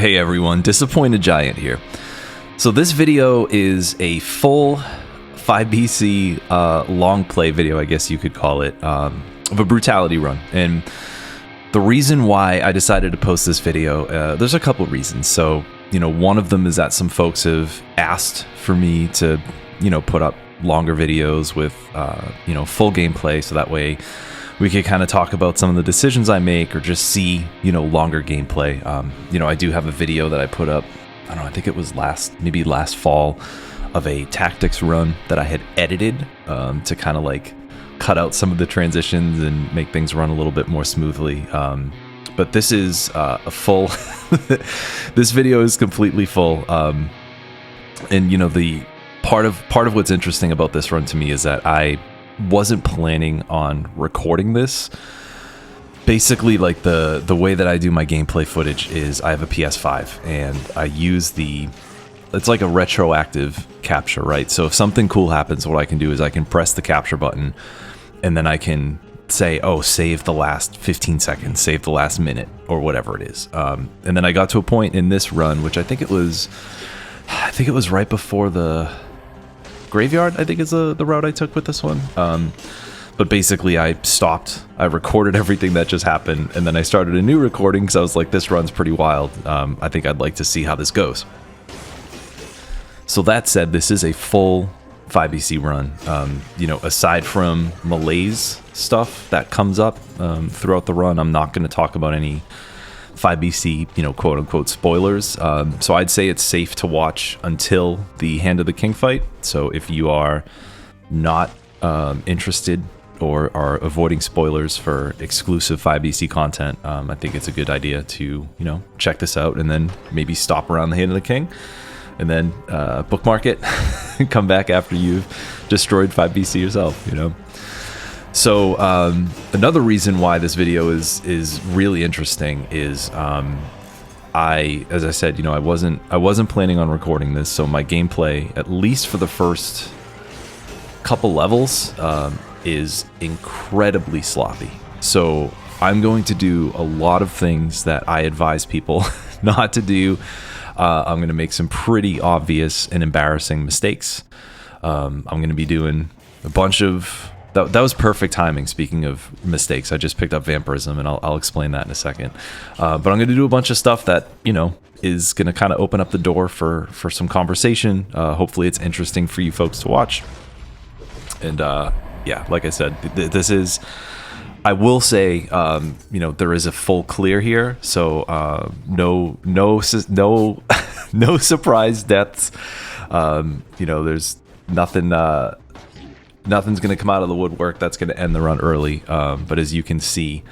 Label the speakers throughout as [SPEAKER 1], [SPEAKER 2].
[SPEAKER 1] Hey everyone, Disappointed Giant here. So this video is a full 5BC long play video, I guess you could call it, of a brutality run. And the reason why I decided to post this video, there's a couple reasons. So, one of them is that some folks have asked for me to, put up longer videos with, full gameplay, so that way we could kind of talk about some of the decisions I make or just see, longer gameplay. I do have a video that I put up, I think it was last fall, of a tactics run that I had edited to kind of like cut out some of the transitions and make things run a little bit more smoothly. But this is a full, this video is completely full. And the part of what's interesting about this run to me is that I wasn't planning on recording this. Basically, like the way that I do my gameplay footage is I have a PS5 and I use it's like a retroactive capture, right? So if something cool happens, what I can do is I can press the capture button and then I can say, oh, save the last 15 seconds, save the last minute, or whatever it is. And then I got to a point in this run, which I think it was right before the graveyard, I think is the route I took with this one. But basically I stopped, I recorded everything that just happened, and then I started a new recording because I was like, this run's pretty wild. I think I'd like to see how this goes. So that said, this is a full 5BC run. Aside from malaise stuff that comes up throughout the run, I'm not going to talk about any 5BC, quote unquote spoilers. So I'd say it's safe to watch until the Hand of the King fight. So if you are not interested or are avoiding spoilers for exclusive 5BC content, I think it's a good idea to, check this out and then maybe stop around the Hand of the King and then bookmark it and come back after you've destroyed 5BC yourself, So another reason why this video is really interesting is as I said, I wasn't planning on recording this, so my gameplay, at least for the first couple levels, is incredibly sloppy. So I'm going to do a lot of things that I advise people not to do. I'm going to make some pretty obvious and embarrassing mistakes. I'm going to be doing a bunch of... That was perfect timing, speaking of mistakes. I just picked up vampirism, and I'll explain that in a second. But I'm going to do a bunch of stuff that, is going to kind of open up the door for some conversation. Hopefully it's interesting for you folks to watch. And yeah, like I said, this is... I will say, there is a full clear here, so no surprise deaths. There's nothing... Nothing's going to come out of the woodwork that's going to end the run early. But as you can see,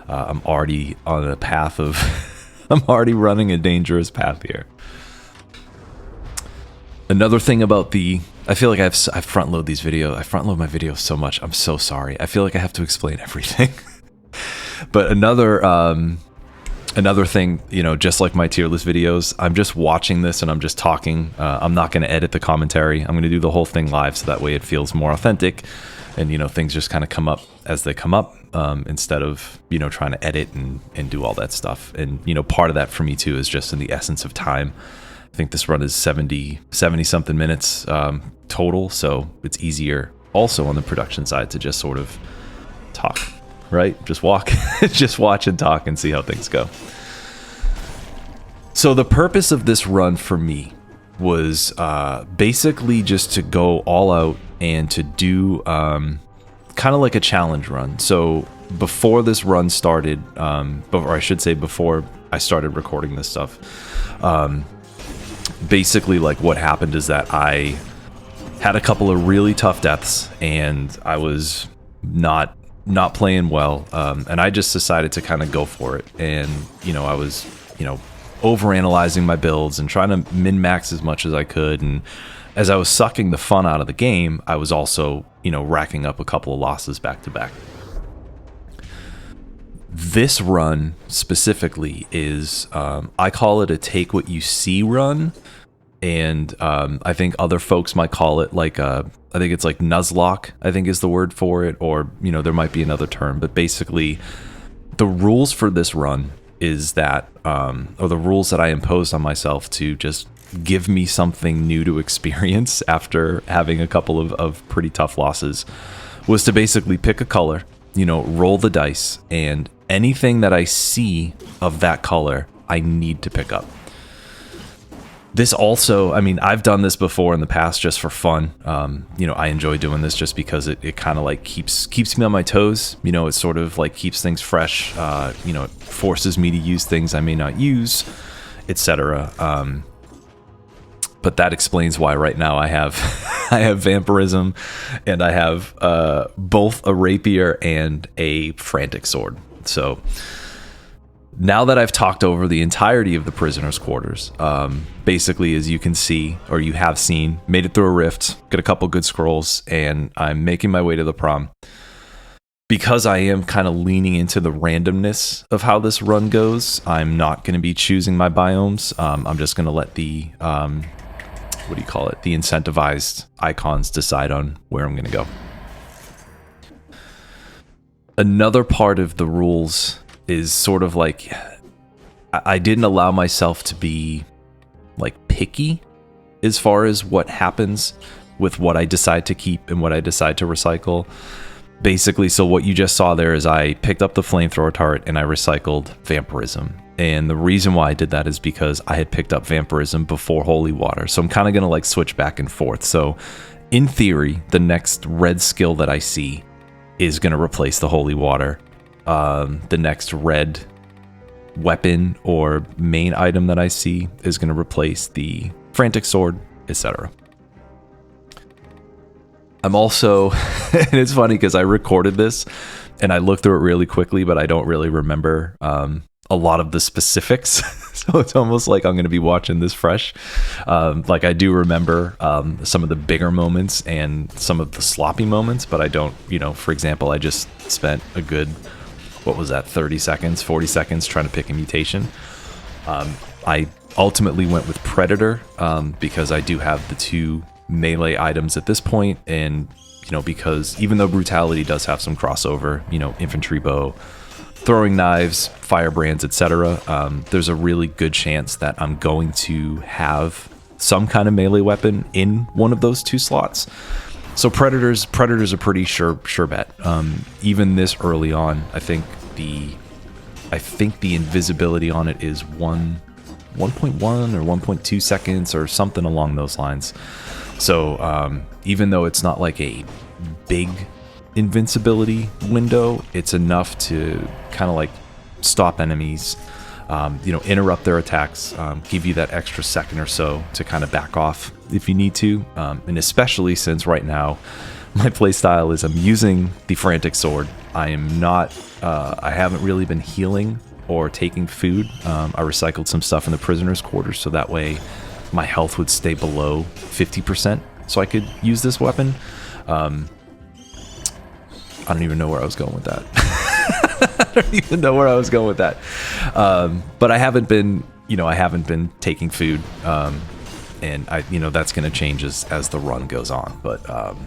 [SPEAKER 1] I'm already on a path of... I'm already running a dangerous path here. Another thing about I feel like I front load these videos. I front load my videos so much. I'm so sorry. I feel like I have to explain everything. But another thing, just like my tier list videos, I'm just watching this and I'm just talking. I'm not going to edit the commentary. I'm going to do the whole thing live, so that way it feels more authentic, and things just kind of come up as they come up, instead of trying to edit and do all that stuff. And part of that for me too is just in the essence of time. I think this run is 70 something minutes total, so it's easier also on the production side to just sort of talk. Right? Just just watch and talk and see how things go. So the purpose of this run for me was basically just to go all out and to do kind of like a challenge run. So before this run started, or I should say before I started recording this stuff, basically like what happened is that I had a couple of really tough deaths and I was not playing well, and I just decided to kind of go for it. And I was overanalyzing my builds and trying to min-max as much as I could, and as I was sucking the fun out of the game, I was also racking up a couple of losses back to back. This run specifically is I call it a take what you see run, and I think other folks might call it like I think it's like Nuzlocke, I think is the word for it, or there might be another term, but basically the rules for this run is that, or the rules that I imposed on myself to just give me something new to experience after having a couple of pretty tough losses, was to basically pick a color, roll the dice, and anything that I see of that color, I need to pick up. This also, I've done this before in the past just for fun. I enjoy doing this just because it kind of like keeps me on my toes. It sort of like keeps things fresh. It forces me to use things I may not use, etc. But that explains why right now I have I have vampirism, and I have both a rapier and a frantic sword. So now that I've talked over the entirety of the prisoner's quarters, basically, as you can see, or you have seen, made it through a rift, got a couple good scrolls, and I'm making my way to the prom. Because I am kind of leaning into the randomness of how this run goes, I'm not going to be choosing my biomes. I'm just going to let the, the incentivized icons decide on where I'm going to go. Another part of the rules is sort of like, I didn't allow myself to be like picky as far as what happens with what I decide to keep and what I decide to recycle. Basically, so what you just saw there is I picked up the flamethrower turret and I recycled vampirism. And the reason why I did that is because I had picked up vampirism before holy water. So I'm kind of going to like switch back and forth. So in theory, the next red skill that I see is going to replace the holy water. The next red weapon or main item that I see is going to replace the frantic sword, etc. I'm also, and it's funny because I recorded this and I looked through it really quickly, but I don't really remember a lot of the specifics. So it's almost like I'm going to be watching this fresh. Like I do remember some of the bigger moments and some of the sloppy moments, but I don't, for example, I just spent a good, 30 seconds, 40 seconds trying to pick a mutation. I ultimately went with Predator because I do have the two melee items at this point, and because even though brutality does have some crossover, infantry bow, throwing knives, firebrands, etc., there's a really good chance that I'm going to have some kind of melee weapon in one of those two slots. So predators are pretty sure bet. Even this early on, I think the invisibility on it is 1.1 or 1.2 seconds or something along those lines. So even though it's not like a big invincibility window, it's enough to kind of like stop enemies, interrupt their attacks, give you that extra second or so to kind of back off if you need to. And especially since right now my playstyle is I'm using the frantic sword. I am not, I haven't really been healing or taking food. I recycled some stuff in the prisoner's quarters so that way my health would stay below 50% so I could use this weapon. I don't even know where I was going with that. But I haven't been taking food. And that's going to change as the run goes on. But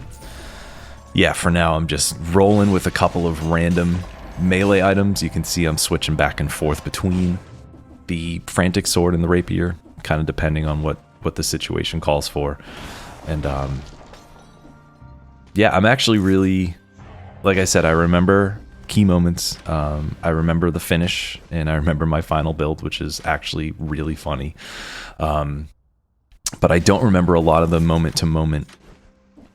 [SPEAKER 1] yeah, for now, I'm just rolling with a couple of random melee items. You can see I'm switching back and forth between the frantic sword and the rapier, kind of depending on what the situation calls for. And yeah, I'm actually really, like I said, I remember key moments. I remember the finish, and I remember my final build, which is actually really funny. But I don't remember a lot of the moment-to-moment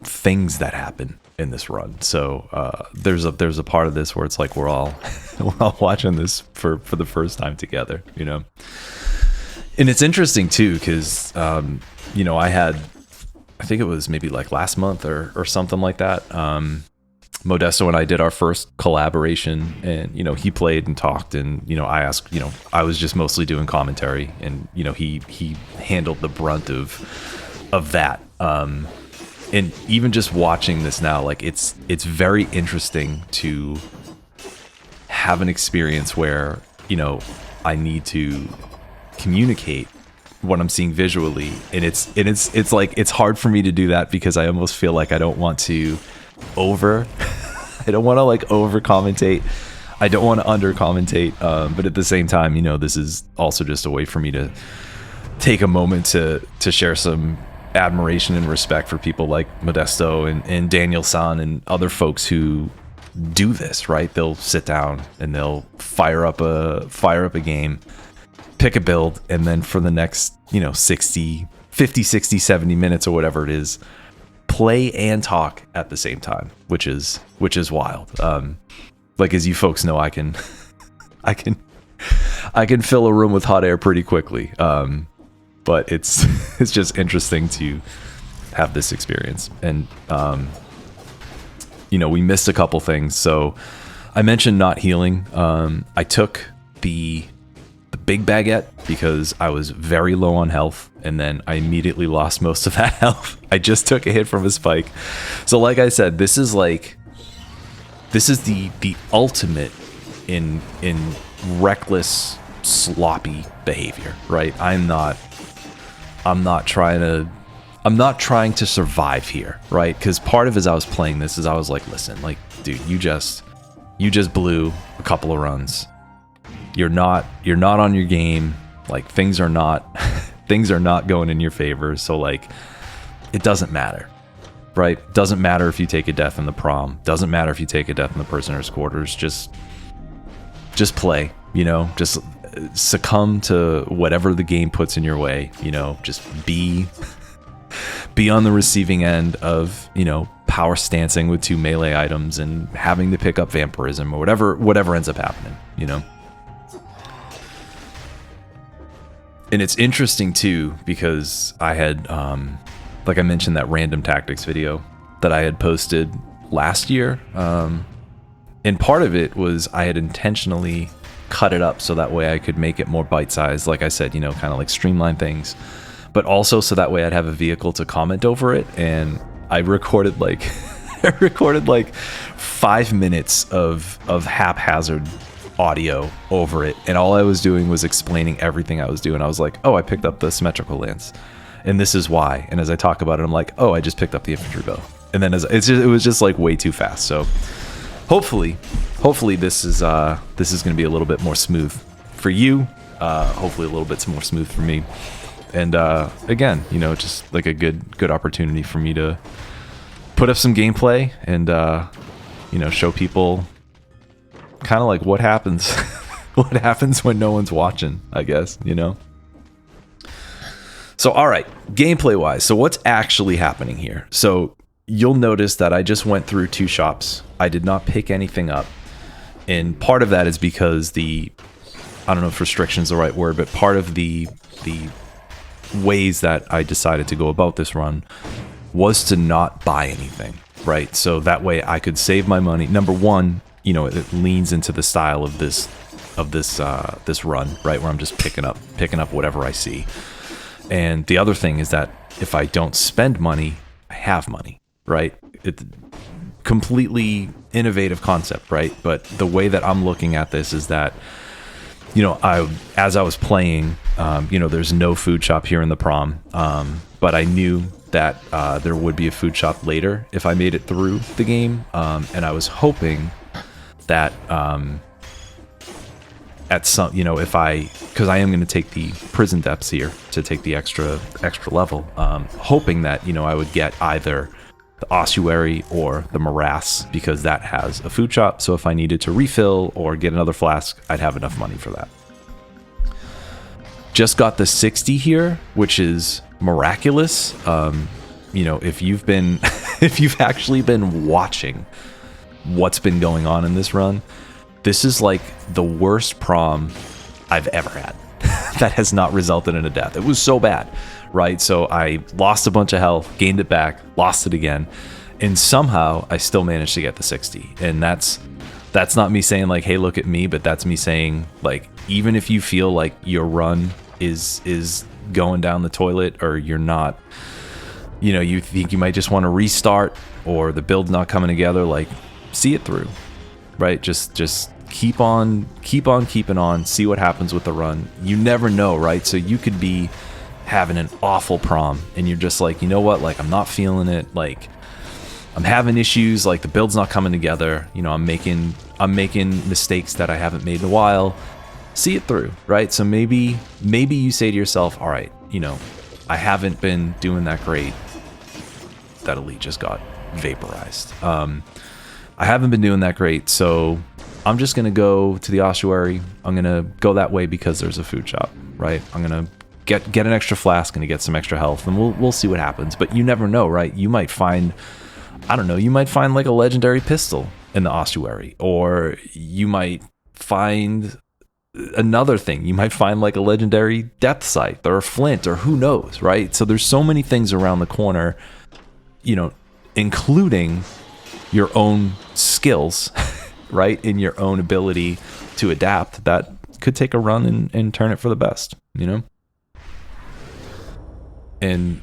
[SPEAKER 1] things that happen in this run. So there's a part of this where it's like we're all watching this for the first time together, And it's interesting too, because I think it was maybe like last month or something like that. Modesto and I did our first collaboration, and he played and talked, and I asked, I was just mostly doing commentary, and he handled the brunt of that. And even just watching this now, like it's very interesting to have an experience where I need to communicate what I'm seeing visually, and it's like it's hard for me to do that because I almost feel like I don't want to over commentate. I don't want to under commentate, but at the same time, you know, this is also just a way for me to take a moment to share some admiration and respect for people like Modesto and Daniel San and other folks who do this, right? They'll sit down and they'll fire up a game, pick a build, and then for the next, you know, 50, 60, 70 minutes or whatever it is, play and talk at the same time, which is wild. Like, as you folks know, I can fill a room with hot air pretty quickly. But it's just interesting to have this experience. And you know, we missed a couple things. So I mentioned not healing. I took the big baguette because I was very low on health, and then I immediately lost most of that health. I just took a hit from a spike. So like I said, this is the ultimate in reckless, sloppy behavior, right? I'm not trying to survive here, right? Because part of as I was playing this is I was like, listen, like, dude, you just blew a couple of runs. You're not on your game. Like, things are not going in your favor. So like, it doesn't matter, right? Doesn't matter if you take a death in the prom. Doesn't matter if you take a death in the prisoner's quarters. Just play, you know, just succumb to whatever the game puts in your way, you know, just be on the receiving end of, you know, power stancing with 2 melee items and having to pick up vampirism or whatever ends up happening, you know. And it's interesting too, because I had like I mentioned, that random tactics video that I had posted last year, and part of it was I had intentionally cut it up so that way I could make it more bite-sized, like I said, you know, kind of like streamline things, but also so that way I'd have a vehicle to comment over it. And I recorded like 5 minutes of haphazard audio over it, and all I was doing was explaining everything I was doing. I was like, oh, I picked up the symmetrical lance, and this is why. And as I talk about it, I'm like, oh, I just picked up the infantry bow. And then it was just like way too fast. So hopefully this is going to be a little bit more smooth for you. Hopefully a little bit more smooth for me. And again, you know, just like a good opportunity for me to put up some gameplay and you know, show people kind of like what happens when no one's watching, I guess, you know. So all right, gameplay wise, so what's actually happening here? So you'll notice that I just went through 2 shops. I did not pick anything up, and part of that is because I don't know if restriction is the right word, but part of the ways that I decided to go about this run was to not buy anything, right? So that way I could save my money. Number one, you know, it leans into the style of this run, right, where I'm just picking up whatever I see. And the other thing is that if I don't spend money, I have money, right? It's completely innovative concept, right? But the way that I'm looking at this is that, you know, as I was playing, you know, there's no food shop here in the prom, but I knew that there would be a food shop later if I made it through the game, and I was hoping that at some, you know, because I am going to take the prison depths here to take the extra level, hoping that, you know, I would get either the ossuary or the morass, because that has a food shop. So if I needed to refill or get another flask, I'd have enough money for that. Just got the 60 here, which is miraculous. You know, if you've actually been watching what's been going on in this run, this is like the worst prom I've ever had that has not resulted in a death. It was so bad, right? So I lost a bunch of health, gained it back, lost it again, and somehow I still managed to get the 60. And that's not me saying like, hey, look at me, but that's me saying like, even if you feel like your run is going down the toilet, or you're not, you know, you think you might just want to restart, or the build's not coming together, like, see it through, right? Just keep on keeping on, see what happens with the run. You never know, right? So you could be having an awful prom and you're just like, you know what, like, I'm not feeling it, like I'm having issues, like the build's not coming together. You know, I'm making mistakes that I haven't made in a while. See it through, right? So maybe you say to yourself, all right, you know, I haven't been doing that great. That elite just got vaporized. I haven't been doing that great, so I'm just gonna go to the ossuary. I'm gonna go that way because there's a food shop, right? I'm gonna get an extra flask and get some extra health, and we'll see what happens. But you never know, right? You might find, I don't know, you might find like a legendary pistol in the ossuary, or you might find another thing. You might find like a legendary depth sight or a flint, or who knows, right? So there's so many things around the corner, you know, including your own skills, right? In your own ability to adapt, that could take a run and turn it for the best, you know? And,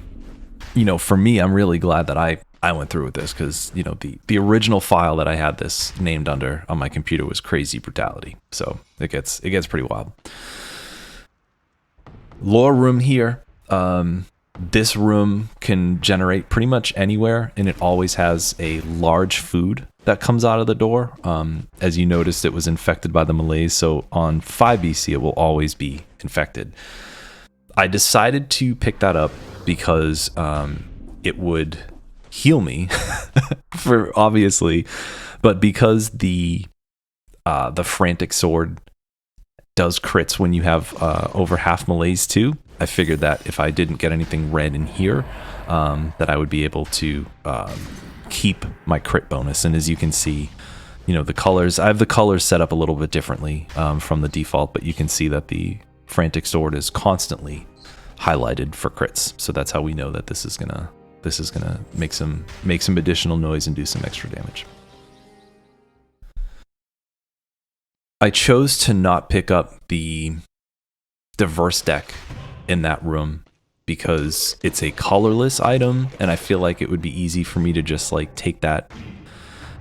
[SPEAKER 1] you know, for me, I'm really glad that I went through with this, because, you know, the original file that I had this named under on my computer was Crazy Brutality. So it gets pretty wild. Lore room here. This room can generate pretty much anywhere, and it always has a large food that comes out of the door. As you noticed, it was infected by the malaise, so on 5 BC it will always be infected. I decided to pick that up because it would heal me, for obviously, but because the frantic sword does crits when you have over half malaise too. I figured that if I didn't get anything red in here, that I would be able to keep my crit bonus. And as you can see, you know, the colors, I have the colors set up a little bit differently from the default, but you can see that the frantic sword is constantly highlighted for crits. So that's how we know that this is gonna make some additional noise and do some extra damage. I chose to not pick up the diverse deck in that room because it's a colorless item, and I feel like it would be easy for me to just like take that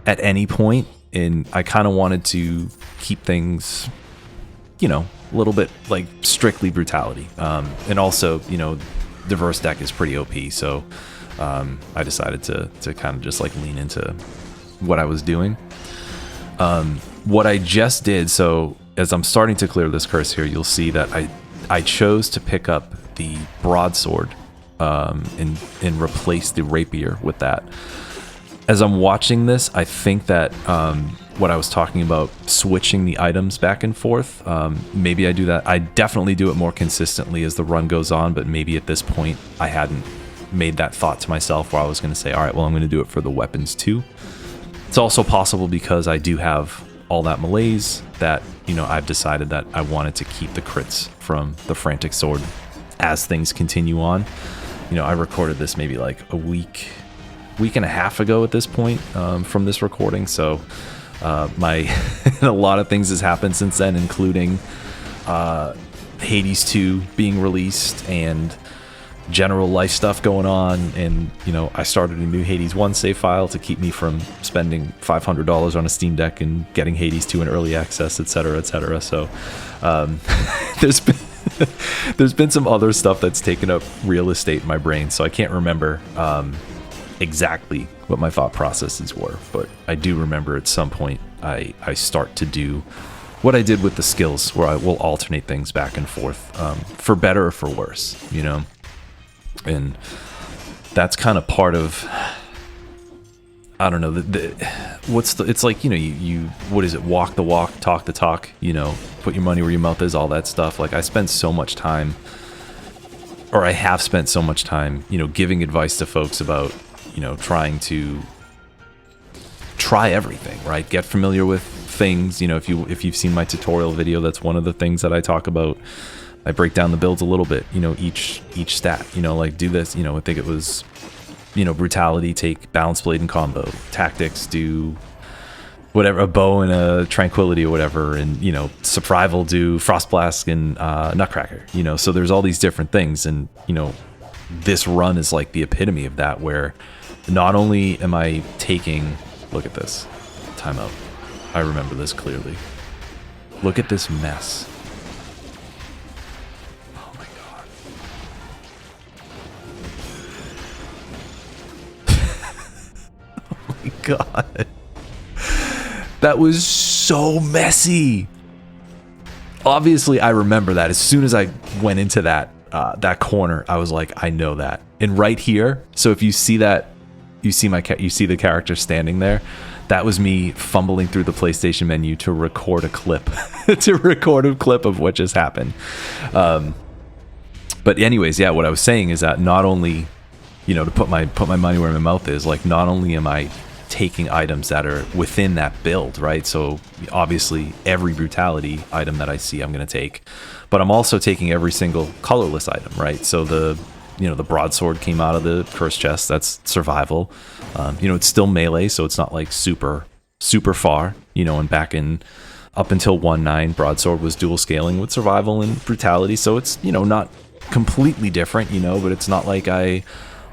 [SPEAKER 1] at any point, and I kind of wanted to keep things, you know, a little bit like strictly brutality, and also, you know, diverse deck is pretty OP, so I decided to kind of just like lean into what I was doing. What I just did, so as I'm starting to clear this curse here, you'll see that I chose to pick up the broadsword and replace the rapier with that. As I'm watching this, I think that what I was talking about, switching the items back and forth, maybe I do that. I definitely do it more consistently as the run goes on, but maybe at this point I hadn't made that thought to myself where I was going to say, all right, well, I'm going to do it for the weapons too. It's also possible because I do have all that malaise that, you know, I've decided that I wanted to keep the crits from the frantic sword as things continue on. You know, I recorded this maybe like a week and a half ago at this point from this recording, so my a lot of things has happened since then, including Hades 2 being released and general life stuff going on, and, you know, I started a new Hades 1 save file to keep me from spending $500 on a Steam Deck and getting Hades 2 in early access, etc., etc. So there's been some other stuff that's taken up real estate in my brain, so I can't remember exactly what my thought processes were, but I do remember at some point I start to do what I did with the skills, where I will alternate things back and forth, for better or for worse, you know. And that's kind of part of, I don't know, it's like, you know, you what is it, walk the walk, talk the talk, you know, put your money where your mouth is, all that stuff. Like, I spend so much time, or I have spent so much time, you know, giving advice to folks about, you know, trying to try everything, right? Get familiar with things. You know, if you've seen my tutorial video, that's one of the things that I talk about. I break down the builds a little bit, you know, each stat, you know, like do this, you know, I think it was, you know, brutality, take balance blade and combo, tactics, do whatever, a bow and a tranquility or whatever, and, you know, survival, do frost blast and nutcracker, you know. So there's all these different things, and, you know, this run is like the epitome of that, where not only am I taking, look at this, timeout, I remember this clearly, look at this mess. God. That was so messy. Obviously, I remember that. As soon as I went into that that corner, I was like, I know that. And right here, so if you see that, you see the character standing there. That was me fumbling through the PlayStation menu to record a clip, of what just happened. But anyways, yeah, what I was saying is that not only, to put my money where my mouth is, like, not only am I taking items that are within that build, right? So obviously every brutality item that I see, I'm going to take, but I'm also taking every single colorless item, right? So the broadsword came out of the curse chest. That's survival. It's still melee, so it's not like super far, and up until 1.9, broadsword was dual scaling with survival and brutality. So it's, not completely different, but it's not like I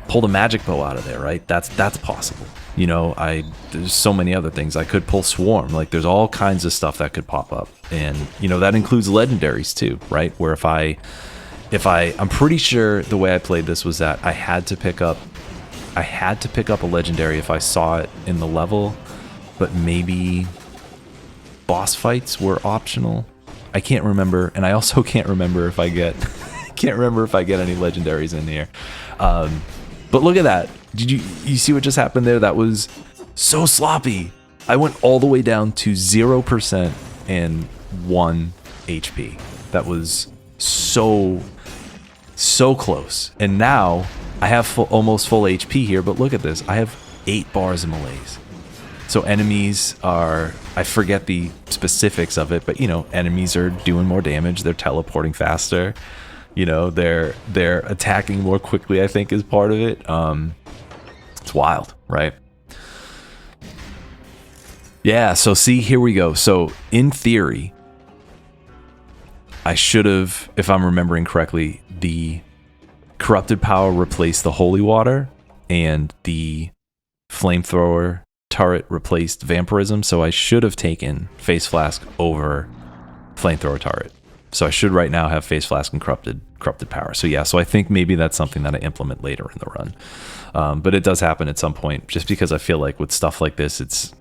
[SPEAKER 1] pulled a magic bow out of there, right? That's possible. There's so many other things. I could pull swarm. Like, there's all kinds of stuff that could pop up. And, that includes legendaries too, right? Where I'm pretty sure the way I played this was that I had to pick up a legendary if I saw it in the level, but maybe boss fights were optional. I can't remember, and I also can't remember if I get any legendaries in here. But look at that. Did you see what just happened there? That was so sloppy. I went all the way down to 0% and 1 HP. That was so close. And now I have almost full HP here, but look at this. I have 8 bars of malaise. So enemies are, I forget the specifics of it, but enemies are doing more damage. They're teleporting faster. They're attacking more quickly, I think, is part of it. It's wild, right? Yeah, so see, here we go. So in theory, I should have, if I'm remembering correctly, the corrupted power replaced the holy water, and the flamethrower turret replaced vampirism. So I should have taken Face Flask over flamethrower turret. So I should right now have Face Flask and corrupted power. So yeah, so I think maybe that's something that I implement later in the run. But it does happen at some point, just because I feel like with stuff like this, it's,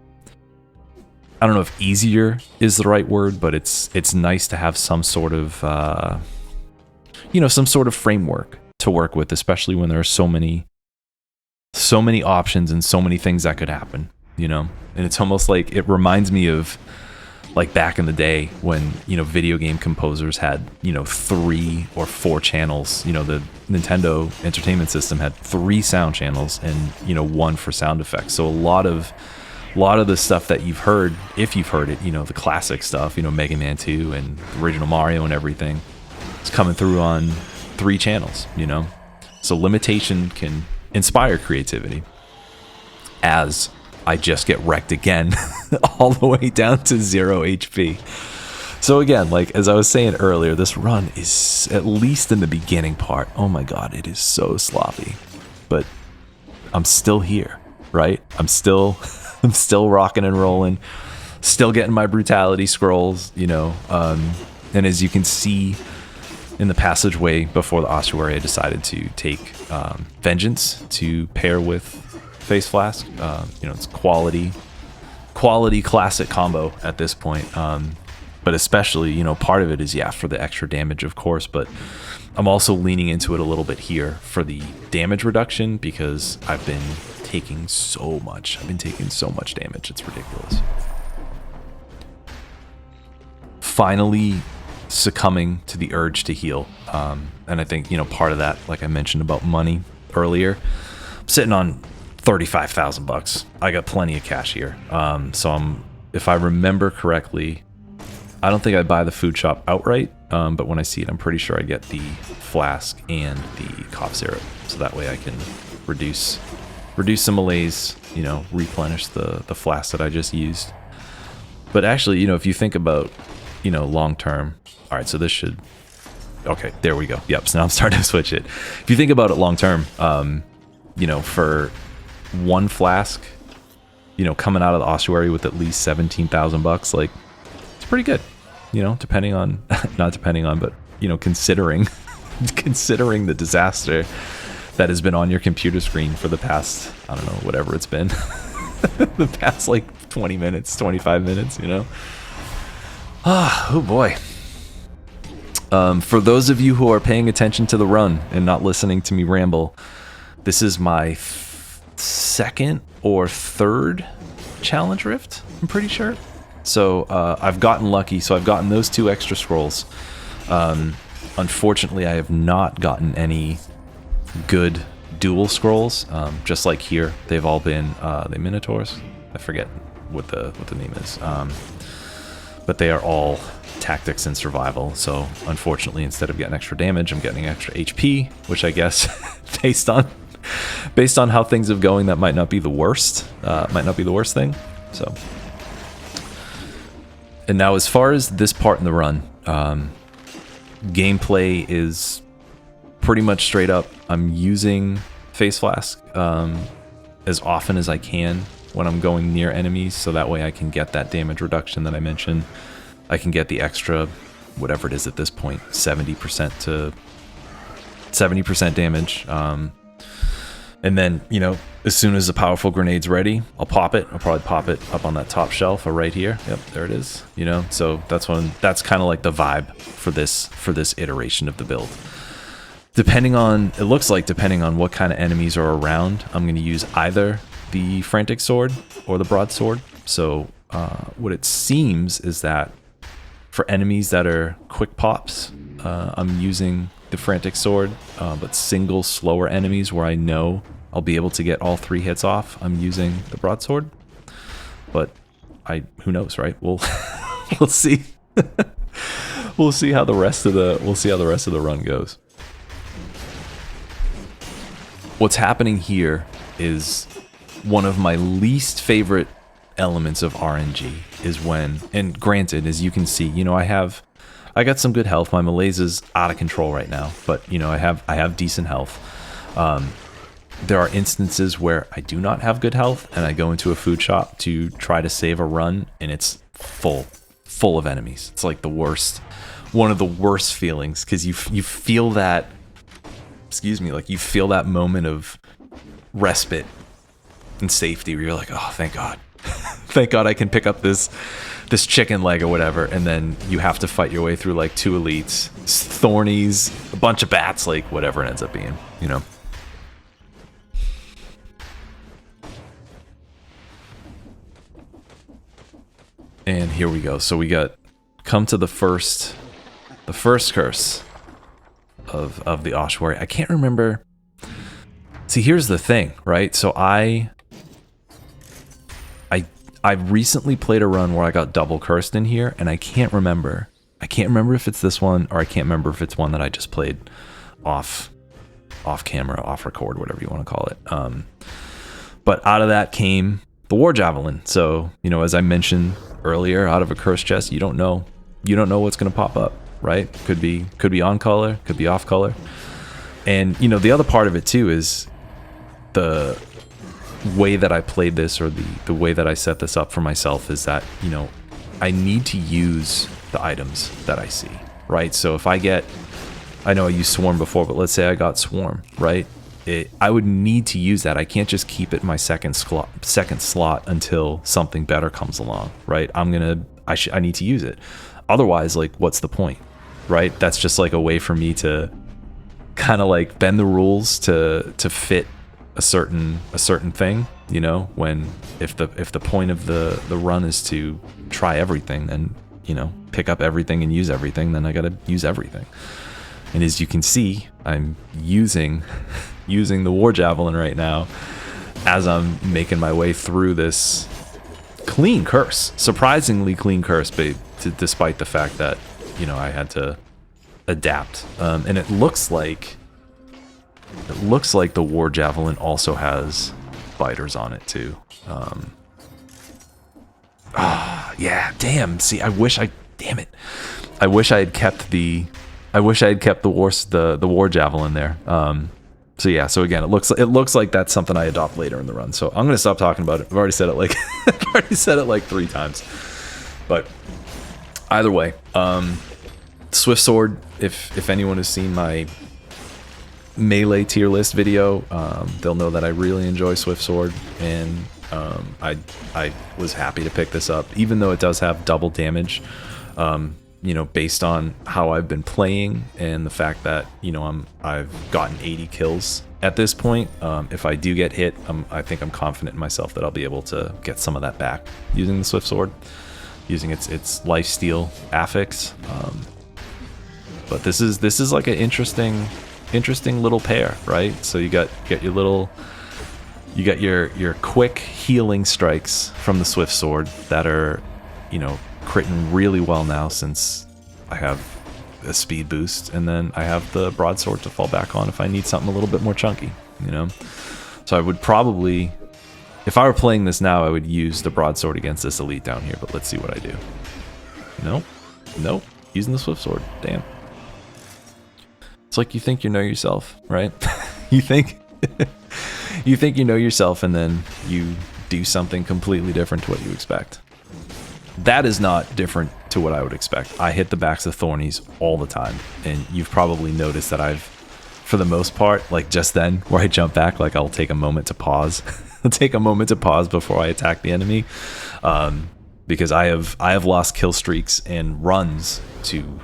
[SPEAKER 1] I don't know if easier is the right word, but it's nice to have some sort of some sort of framework to work with, especially when there are so many options and so many things that could happen, and it's almost like, it reminds me of like back in the day when, video game composers had, 3 or 4 channels. The Nintendo Entertainment System had 3 sound channels and, 1 for sound effects. So a lot of the stuff that you've heard, if you've heard it, the classic stuff, Mega Man 2 and original Mario and everything, it's coming through on 3 channels, So limitation can inspire creativity, as I just get wrecked again all the way down to 0 HP. So again, like as I was saying earlier, this run is, at least in the beginning part, oh my god, it is so sloppy. But I'm still here, right? I'm still rocking and rolling, still getting my brutality scrolls, and as you can see in the passageway before the ossuary, I decided to take Vengeance to pair with Face Flask. It's quality classic combo at this point. But especially, part of it is, for the extra damage, of course, but I'm also leaning into it a little bit here for the damage reduction, because I've been taking so much damage. It's ridiculous. Finally succumbing to the urge to heal. And I think, part of that, like I mentioned about money earlier, I'm sitting on $35,000. I got plenty of cash here. So if I remember correctly, I don't think I buy the food shop outright, but when I see it, I'm pretty sure I get the flask and the cough syrup. So that way I can reduce some malaise, replenish the flask that I just used. But actually, if you think about, long term, all right, so this should, okay, there we go. Yep, so now I'm starting to switch it. If you think about it long term, for 1 flask, coming out of the ossuary with at least $17,000, like, it's pretty good, depending on, not depending on, but, considering the disaster that has been on your computer screen for the past, I don't know, whatever it's been, the past like 20 minutes, 25 minutes, you know? Oh boy. For those of you who are paying attention to the run and not listening to me ramble, this is my second or third challenge rift, I'm pretty sure. So I've gotten lucky, so I've gotten those 2 extra scrolls. Unfortunately, I have not gotten any good dual scrolls. Just like here, they've all been the Minotaurs. I forget what the name is, but they are all tactics and survival. So unfortunately, instead of getting extra damage, I'm getting extra HP, which I guess based on how things are going, that might not be the worst. Might not be the worst thing. So, and now as far as this part in the run, gameplay is pretty much straight up. I'm using Face Flask as often as I can when I'm going near enemies, so that way I can get that damage reduction that I mentioned. I can get the extra, whatever it is at this point, 70% to 70% damage. And then, you know, as soon as the powerful grenade's ready, I'll pop it. I'll probably pop it up on that top shelf or right here. Yep, there it is. You know, so that's kind of like the vibe for this iteration of the build. Depending on what kind of enemies are around, I'm going to use either the frantic sword or the broadsword. So what it seems is that for enemies that are quick pops, I'm using the frantic sword, but single slower enemies where I know I'll be able to get all 3 hits off, I'm using the broadsword. But who knows, right? We'll see. We'll see how the rest of the run goes. What's happening here is one of my least favorite elements of RNG is when, and granted, as you can see, you know, I got some good health. My malaise is out of control right now, but you know, I have decent health. There are instances where I do not have good health and I go into a food shop to try to save a run and it's full of enemies. It's like the worst, one of the worst feelings, because you feel that, like you feel that moment of respite and safety where you're like, oh, thank God. Thank God I can pick up this chicken leg or whatever, and then you have to fight your way through like 2 elites, thornies, a bunch of bats, like whatever it ends up being, you know. And here we go. So we come to the first curse of the Ossuary. I can't remember. See, here's the thing, right? So I recently played a run where I got double cursed in here, and I can't remember. I can't remember if it's this one, or I can't remember if it's one that I just played off camera, off record, whatever you want to call it. But out of that came the War Javelin. So, you know, as I mentioned earlier, out of a cursed chest, you don't know what's going to pop up, right? Could be on color, could be off color. And, you know, the other part of it too is the way that I played this, or the way that I set this up for myself, is that, you know, I need to use the items that I see, right? So if I know I used Swarm before, but let's say I got Swarm, right? I would need to use that. I can't just keep it in my second slot until something better comes along, right? I need to use it. Otherwise, like, what's the point, right? That's just like a way for me to kind of like bend the rules to fit a certain thing, you know, when if the point of the run is to try everything, then, you know, pick up everything and use everything, then I gotta use everything. And as you can see, I'm using the War Javelin right now as I'm making my way through this clean curse, surprisingly clean curse, but despite the fact that, you know, I had to adapt. And it looks like the War Javelin also has biters on it too. Yeah, damn. See, I wish I had kept the War Javelin there. So yeah, so again, it looks like that's something I adopt later in the run. So I'm gonna stop talking about it. I've already said it like 3 times. But either way, Swift Sword. If anyone has seen my melee tier list video, they'll know that I really enjoy Swift Sword, and I was happy to pick this up, even though it does have double damage. You know, based on how I've been playing and the fact that, you know, I've gotten 80 kills at this point. If I do get hit, I think I'm confident in myself that I'll be able to get some of that back using the Swift Sword, using its lifesteal affix. But this is like an interesting little pair, right? So you got your quick healing strikes from the Swift Sword that are, you know, critting really well now since I have a speed boost, and then I have the broadsword to fall back on if I need something a little bit more chunky, you know. So I would probably, if I were playing this now, I would use the broadsword against this elite down here, but let's see what I do. Nope, using the Swift Sword. Damn. It's like you think you know yourself, right? you think you know yourself, and then you do something completely different to what you expect. That is not different to what I would expect. I hit the backs of thornies all the time, and you've probably noticed that I've, for the most part, like just then where I jump back, like I'll take a moment to pause. I'll take a moment to pause before I attack the enemy, because I have lost kill streaks and runs to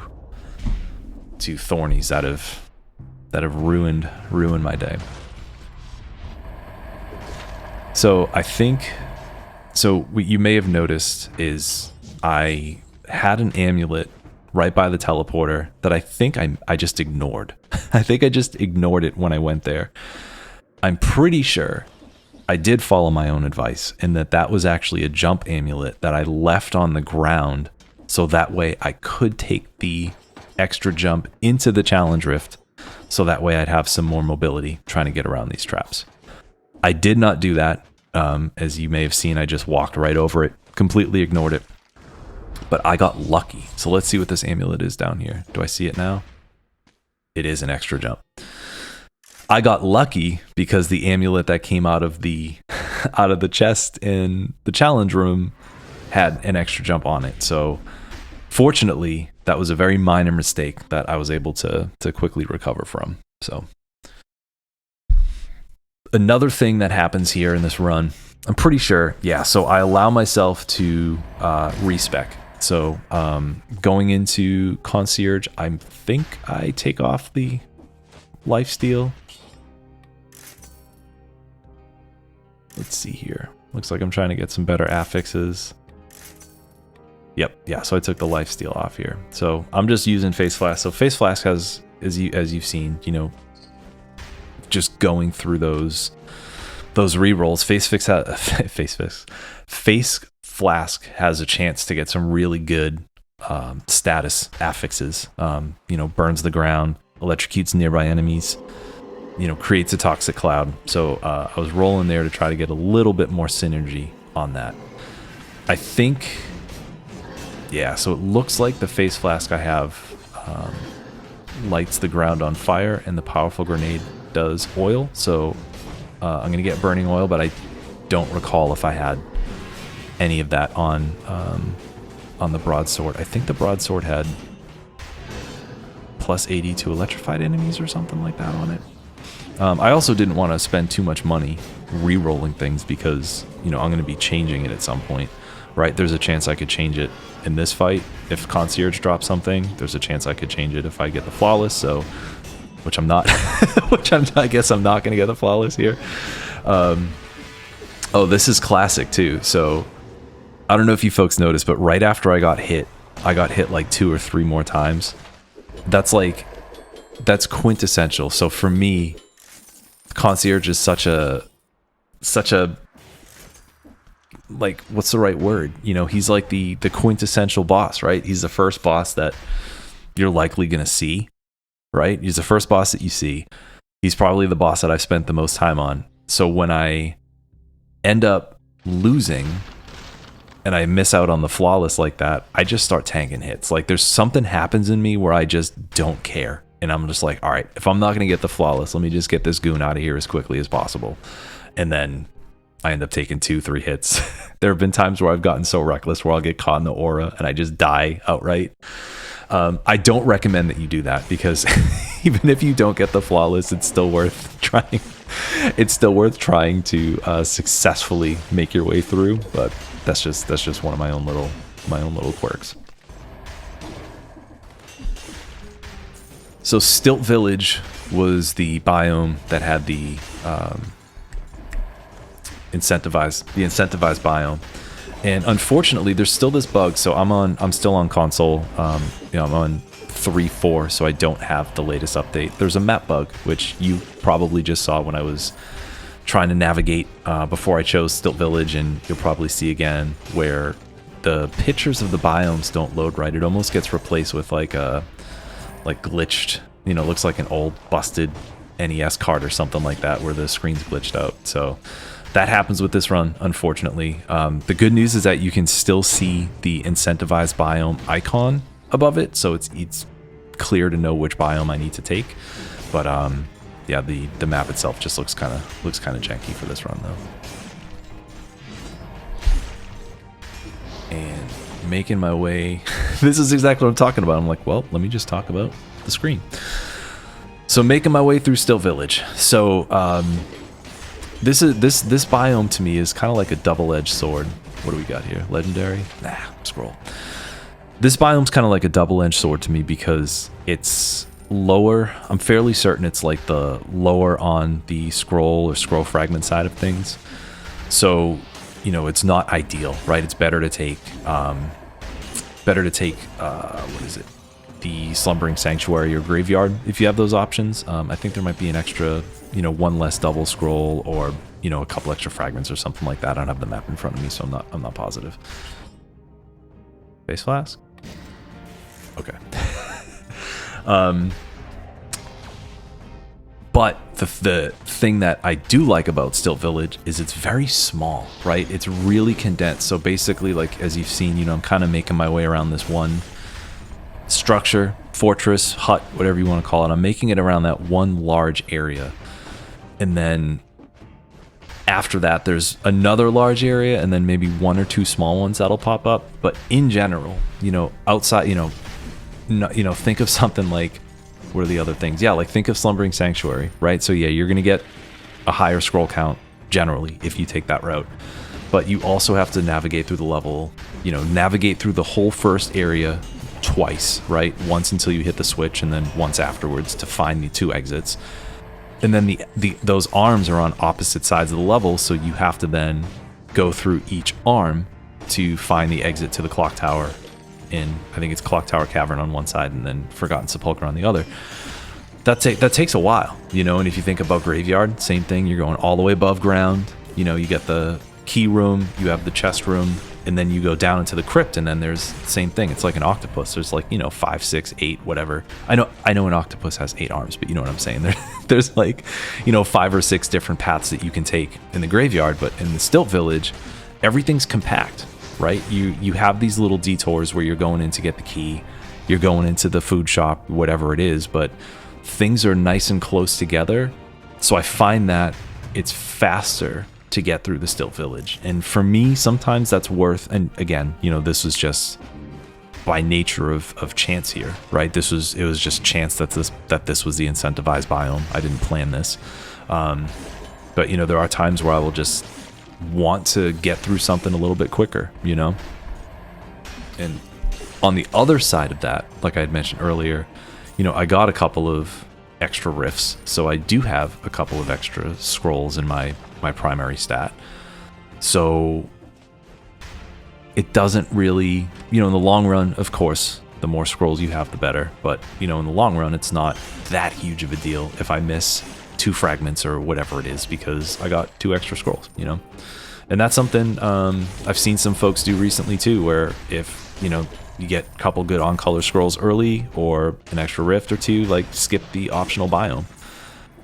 [SPEAKER 1] thornies that have ruined my day. So I think, so what you may have noticed is I had an amulet right by the teleporter that I think I just ignored. I think I just ignored it when I went there. I'm pretty sure I did follow my own advice, and that was actually a jump amulet that I left on the ground, so that way I could take the extra jump into the challenge rift, so that way I'd have some more mobility trying to get around these traps. I did not do that. As you may have seen, I just walked right over it, completely ignored it. But I got lucky. So let's see what this amulet is down here. Do I see it now? It is an extra jump. I got lucky because the amulet that came out of the chest in the challenge room had an extra jump on it. So fortunately, that was a very minor mistake that I was able to quickly recover from. So another thing that happens here in this run, I'm pretty sure, yeah, so I allow myself to respec. So going into Concierge, I think I take off the lifesteal. Let's see here. Looks like I'm trying to get some better affixes. Yep, yeah, so I took the lifesteal off here. So I'm just using Face Flask. So Face Flask has, as you've seen, you know, just going through those rerolls. Face Flask has a chance to get some really good status affixes. You know, burns the ground, electrocutes nearby enemies, you know, creates a toxic cloud. So I was rolling there to try to get a little bit more synergy on that. I think, yeah, so it looks like the Face Flask I have lights the ground on fire, and the powerful grenade does oil. So I'm gonna get burning oil, but I don't recall if I had any of that on the broadsword. I think the broadsword had plus 80 to electrified enemies or something like that on it. I also didn't want to spend too much money re-rolling things because, you know, I'm going to be changing it at some point, right? There's a chance I could change it in this fight. If Concierge drops something, there's a chance I could change it if I get the flawless. So, which I'm not, I guess I'm not going to get the flawless here. Oh, this is classic too. So I don't know if you folks noticed, but right after I got hit like 2 or 3 more times. That's quintessential. So for me, Concierge is such a like, what's the right word? You know, he's like the quintessential boss, right? He's the first boss that you're likely going to see, right? He's the first boss that you see. He's probably the boss that I've spent the most time on. So when I end up losing and I miss out on the flawless like that, I just start tanking hits. Like, there's something happens in me where I just don't care. And I'm just like, all right, if I'm not going to get the flawless, let me just get this goon out of here as quickly as possible. And then I end up taking 2-3 hits. There have been times where I've gotten so reckless where I'll get caught in the aura and I just die outright. I don't recommend that you do that because even if you don't get the flawless, it's still worth trying. It's still worth trying to successfully make your way through. But that's just one of my own little quirks. So Stilt Village was the biome that had the incentivized biome, and unfortunately there's still this bug. So I'm still on console. I'm on 3.4, so I don't have the latest update. There's a map bug, which you probably just saw when I was trying to navigate before I chose Stilt Village, and you'll probably see again where the pictures of the biomes don't load right. It almost gets replaced with like glitched, looks like an old busted NES card or something like that, where the screen's glitched out. So that happens with this run, unfortunately. The good news is that you can still see the incentivized biome icon above it, so it's clear to know which biome I need to take. But yeah, the map itself just looks kind of janky for this run though. And making my way, this is exactly what I'm talking about. I'm like, well, let me just talk about the screen. So making my way through Stilt Village. So this biome to me is kind of like a double-edged sword. What do we got here? Legendary? Nah, scroll. This biome's kind of like a double-edged sword to me because it's lower. I'm fairly certain it's like the lower on the scroll or scroll fragment side of things. So, it's not ideal, right? It's better to take what is it? The Slumbering Sanctuary or Graveyard if you have those options. I think there might be an extra, one less double scroll, or a couple extra fragments or something like that. I don't have the map in front of me, so I'm not positive. Base flask? Okay. But the thing that I do like about Stilt Village is it's very small, right? It's really condensed. So basically, like as you've seen, I'm kind of making my way around this one structure, fortress, hut, whatever you want to call it. I'm making it around that one large area. And then after that, there's another large area, and then maybe one or two small ones that'll pop up. But in general, outside, think of something like, what are the other things? Yeah, like think of Slumbering Sanctuary, right? So yeah, you're going to get a higher scroll count generally if you take that route. But you also have to navigate through the level, navigate through the whole first area twice, right? Once until you hit the switch, and then once afterwards to find the two exits. And then those arms are on opposite sides of the level, so you have to then go through each arm to find the exit to the clock tower in, I think it's Clock Tower Cavern on one side and then Forgotten Sepulchre on the other. That takes a while, and if you think about Graveyard, same thing. You're going all the way above ground. You get the key room, you have the chest room, and then you go down into the crypt, and then there's the same thing. It's like an octopus. There's like 5, 6, 8, whatever. I know an octopus has 8 arms, but you know what I'm saying. There's like 5 or 6 different paths that you can take in the Graveyard, but in the Stilt Village, everything's compact, right? You have these little detours where you're going in to get the key, you're going into the food shop, whatever it is, but things are nice and close together. So I find that it's faster to get through the Stilt Village. And for me, sometimes that's worth, and again, this was just by nature of chance here, right? It was just chance that this was the incentivized biome. I didn't plan this. But there are times where I will just want to get through something a little bit quicker, And on the other side of that, like I had mentioned earlier, I got a couple of extra rifts, so I do have a couple of extra scrolls in my primary stat. So it doesn't really, in the long run, of course, the more scrolls you have, the better. But, in the long run, it's not that huge of a deal if I miss 2 fragments or whatever it is, because I got 2 extra scrolls, And that's something I've seen some folks do recently too, where if, you get a couple good on-color scrolls early or an extra rift or 2, like skip the optional biome.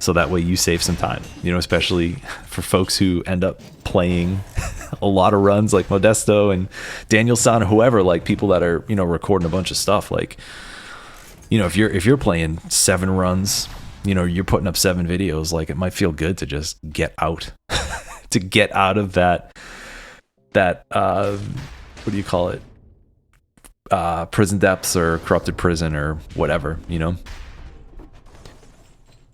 [SPEAKER 1] So that way you save some time, especially for folks who end up playing a lot of runs like Modesto and Daniel-san or whoever, like people that are, recording a bunch of stuff. Like, if you're playing 7 runs, you're putting up 7 videos, like it might feel good to just get out, to get out of that, what do you call it? Prison depths or corrupted prison or whatever,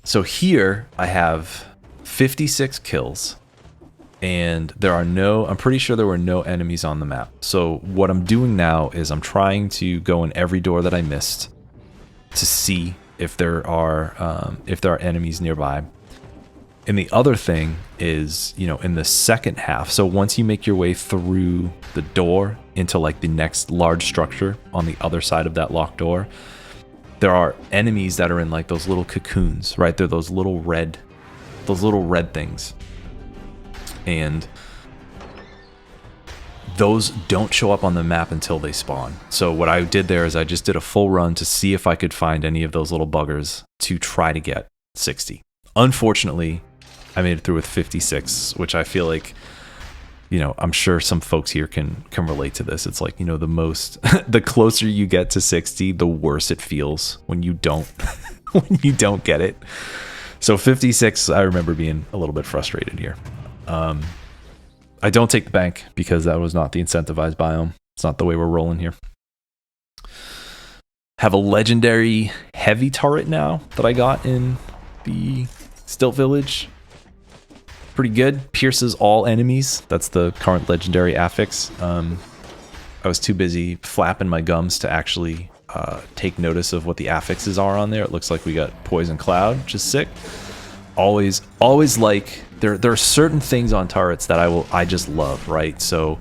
[SPEAKER 1] So here I have 56 kills, and there are no, I'm pretty sure there were no enemies on the map. So what I'm doing now is I'm trying to go in every door that I missed to see if there are enemies nearby. And the other thing is, you know, in the second half, so once you make your way through the door into like the next large structure on the other side of that locked door, there are enemies that are in like those little cocoons, right? They're those little red things. And those don't show up on the map until they spawn. So what I did there is I just did a full run to see if I could find any of those little buggers to try to get 60. Unfortunately, I made it through with 56, which I feel like, you know, I'm sure some folks here can relate to this. It's like, you know, the most, the closer you get to 60, the worse it feels when you don't, when you don't get it. So 56, I remember being a little bit frustrated here. I don't take the bank because that was not the incentivized biome. It's not the way we're rolling here. Have a legendary heavy turret now that I got in the Stilt Village. Pretty good. Pierces all enemies. That's the current legendary affix. I was too busy flapping my gums to actually take notice of what the affixes are on there. It looks like we got Poison Cloud, which is sick. Always like, there are certain things on turrets that I just love, right? So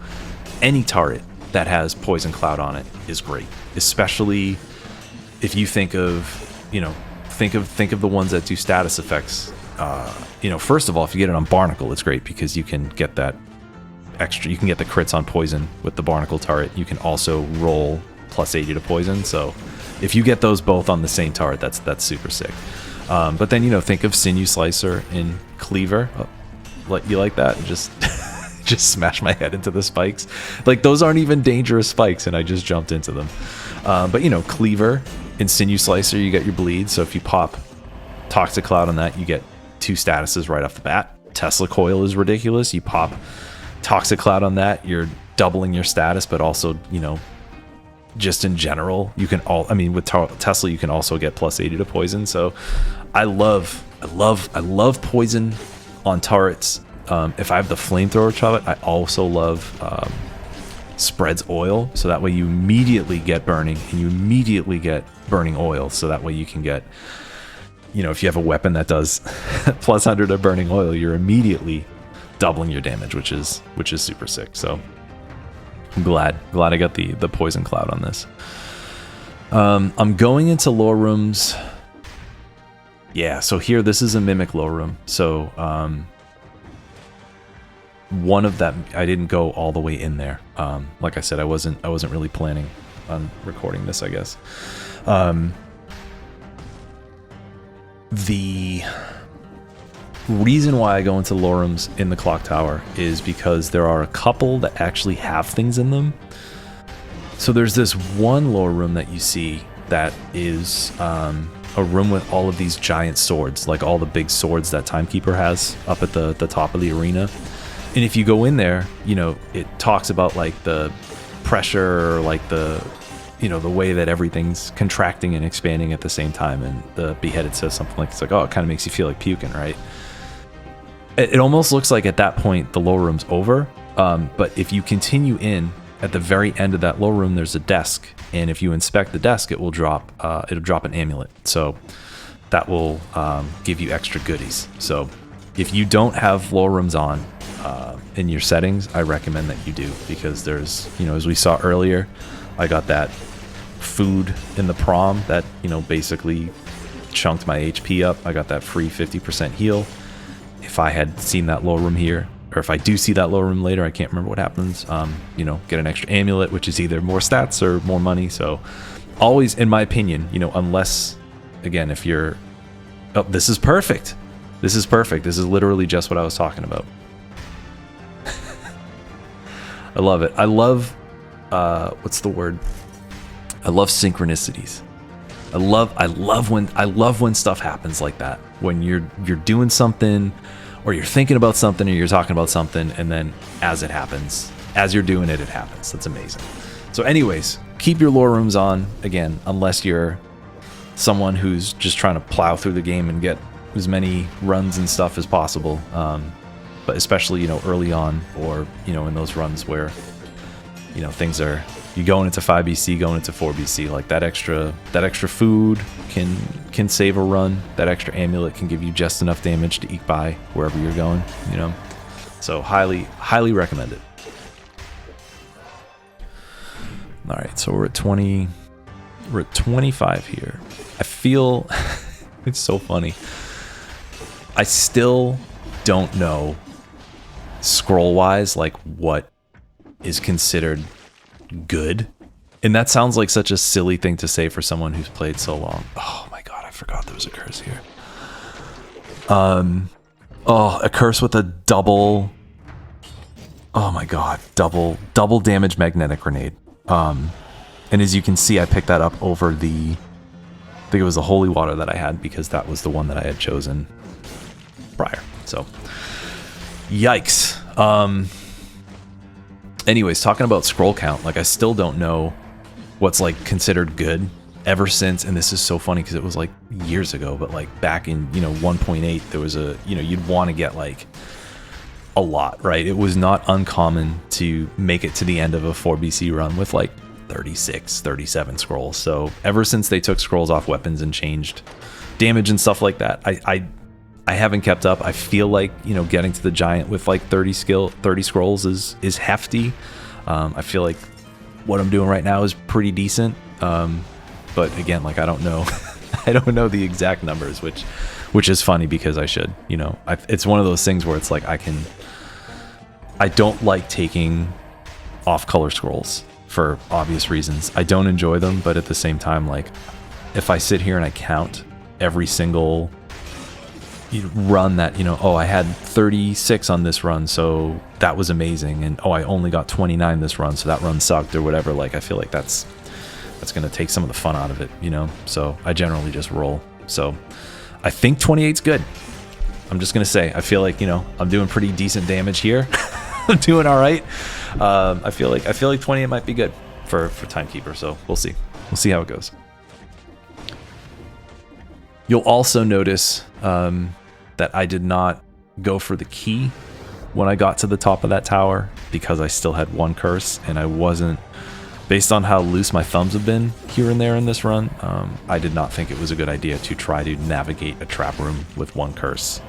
[SPEAKER 1] any turret that has Poison Cloud on it is great, especially if you think of, you know, think of the ones that do status effects. You know, first of all, if you get it on Barnacle, it's great because you can get that extra, you can get the crits on poison with the Barnacle turret. You can also roll plus 80 to poison. So if you get those both on the same turret, that's super sick. But then, you know, think of Sinew Slicer in Cleaver. You like that? Just smash my head into the spikes. Like, those aren't even dangerous spikes, and I just jumped into them. But, you know, Cleaver in Sinew Slicer, you get your bleed. So if you pop Toxic Cloud on that, you get 2 statuses right off the bat. Tesla Coil is ridiculous. You pop Toxic Cloud on that, you're doubling your status, but also, you know, just in general, you can with Tesla, you can also get plus 80 to poison. So I love poison on turrets. If I have the flamethrower turret, I also love spreads oil, so that way you immediately get burning and you immediately get burning oil. So that way you can get, you know, if you have a weapon that does plus 100 of burning oil, you're immediately doubling your damage, which is super sick. So I'm glad I got the Poison Cloud on this. I'm going into lore rooms. Yeah, so here, this is a Mimic lore room. So one of them, I didn't go all the way in there. Like I said, I wasn't really planning on recording this, I guess. The reason why I go into lore rooms in the clock tower is because there are a couple that actually have things in them. So there's this one lore room that you see that is a room with all of these giant swords, like all the big swords that Timekeeper has up at the top of the arena. And if you go in there, you know, it talks about like the pressure, or like the, you know, the way that everything's contracting and expanding at the same time. And the Beheaded says something like, it's like, oh, it kind of makes you feel like puking, right? It almost looks like at that point the lore room's over. But if you continue in, at the very end of that lore room, there's a desk. And if you inspect the desk, it will drop, it'll drop an amulet. So that will give you extra goodies. So if you don't have lore rooms on in your settings, I recommend that you do, because there's, you know, as we saw earlier, I got that food in the prom that, you know, basically chunked my HP up. I got that free 50% heal. If I had seen that lore room here, or if I do see that lore room later, I can't remember what happens, you know, get an extra amulet, which is either more stats or more money. So always, in my opinion, you know, unless, again, if you're, oh, this is perfect. This is perfect. This is literally just what I was talking about. I love it. I love, what's the word? I love synchronicities. I love when stuff happens like that. When you're doing something, or you're thinking about something, or you're talking about something, and then as it happens, as you're doing it, it happens. That's amazing. So anyways, keep your lore rooms on, again, unless you're someone who's just trying to plow through the game and get as many runs and stuff as possible. But especially, you know, early on, or, you know, in those runs where, you know, things are, you going into 5BC, going into 4BC, like that extra food can save a run. That extra amulet can give you just enough damage to eke by wherever you're going, you know. So highly recommend it. All right, so we're at 25 here. I feel it's so funny. I still don't know scroll wise like what is considered good, and that sounds like such a silly thing to say for someone who's played so long. Oh my god, I forgot there was a curse here. A curse with a double, oh my god, double damage magnetic grenade. And as you can see, I picked that up over the, I think it was the holy water that I had, because that was the one that I had chosen prior. So yikes. Anyways, talking about scroll count, like I still don't know what's like considered good ever since, and this is so funny because it was like years ago, but like back in, you know, 1.8, there was a, you know, you'd want to get like a lot, right? It was not uncommon to make it to the end of a 4BC run with like 36, 37 scrolls. So ever since they took scrolls off weapons and changed damage and stuff like that, I haven't kept up. I feel like, you know, getting to the giant with like 30 scrolls is hefty. I feel like what I'm doing right now is pretty decent. But again, like I don't know, I don't know the exact numbers, which is funny because I should, you know, it's one of those things where it's like I don't like taking off color scrolls for obvious reasons. I don't enjoy them, but at the same time, like if I sit here and I count every single run that, you know, oh, I had 36 on this run, so that was amazing, and oh, I only got 29 this run, so that run sucked or whatever, like I feel like that's going to take some of the fun out of it, you know. So I generally just roll. So I think 28's good. I'm just going to say, I feel like, you know, I'm doing pretty decent damage here. I'm doing all right. I feel like 28 might be good for Timekeeper, so we'll see how it goes. You'll also notice that I did not go for the key when I got to the top of that tower because I still had one curse, and I wasn't, based on how loose my thumbs have been here and there in this run, I did not think it was a good idea to try to navigate a trap room with one curse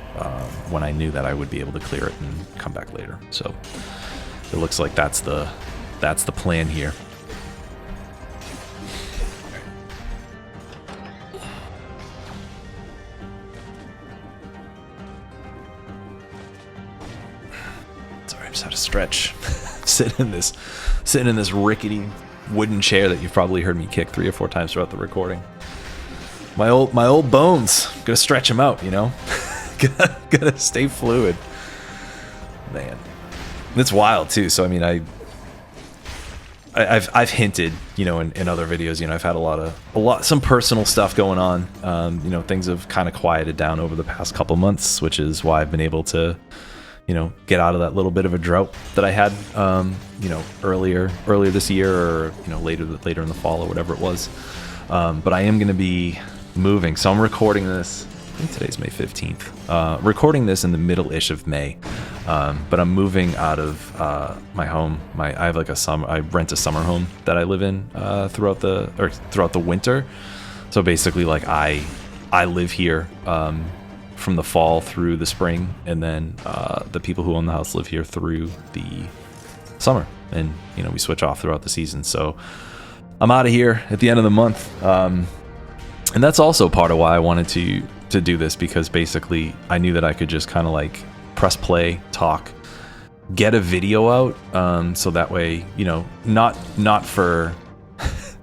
[SPEAKER 1] when I knew that I would be able to clear it and come back later. So it looks like that's the plan here. Sorry, I just had to stretch. sitting in this rickety wooden chair that you've probably heard me kick 3 or 4 times throughout the recording. My old bones, gotta stretch them out, you know. gotta stay fluid, man. It's wild too. So I mean, I've hinted, you know, in other videos, you know, I've had some personal stuff going on. You know, things have kind of quieted down over the past couple months, which is why I've been able to, you know, get out of that little bit of a drought that I had, you know, earlier this year, or, you know, later in the fall or whatever it was. But I am going to be moving. So I'm recording this, I think today's May 15th, recording this in the middle-ish of May. But I'm moving out of my home. I have like I rent a summer home that I live in throughout the winter. So basically, like I live here from the fall through the spring, and then the people who own the house live here through the summer, and you know, we switch off throughout the season. So I'm out of here at the end of the month, and that's also part of why I wanted to do this, because basically I knew that I could just kind of like press play, talk, get a video out, so that way, you know, not for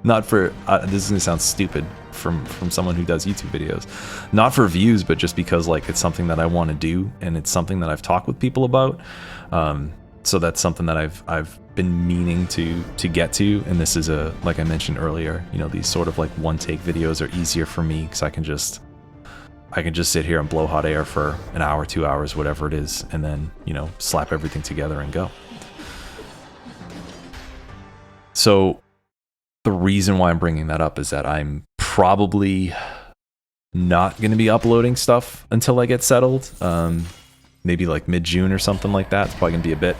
[SPEAKER 1] this is gonna sound stupid from someone who does YouTube videos, not for views, but just because like it's something that I want to do, and it's something that I've talked with people about. So that's something that I've been meaning to get to, and this is like I mentioned earlier, you know, these sort of like one take videos are easier for me because I can just sit here and blow hot air for an hour, 2 hours, whatever it is, and then, you know, slap everything together and go. So the reason why I'm bringing that up is that I'm probably not going to be uploading stuff until I get settled. Maybe like mid-June or something like that. It's probably going to be a bit.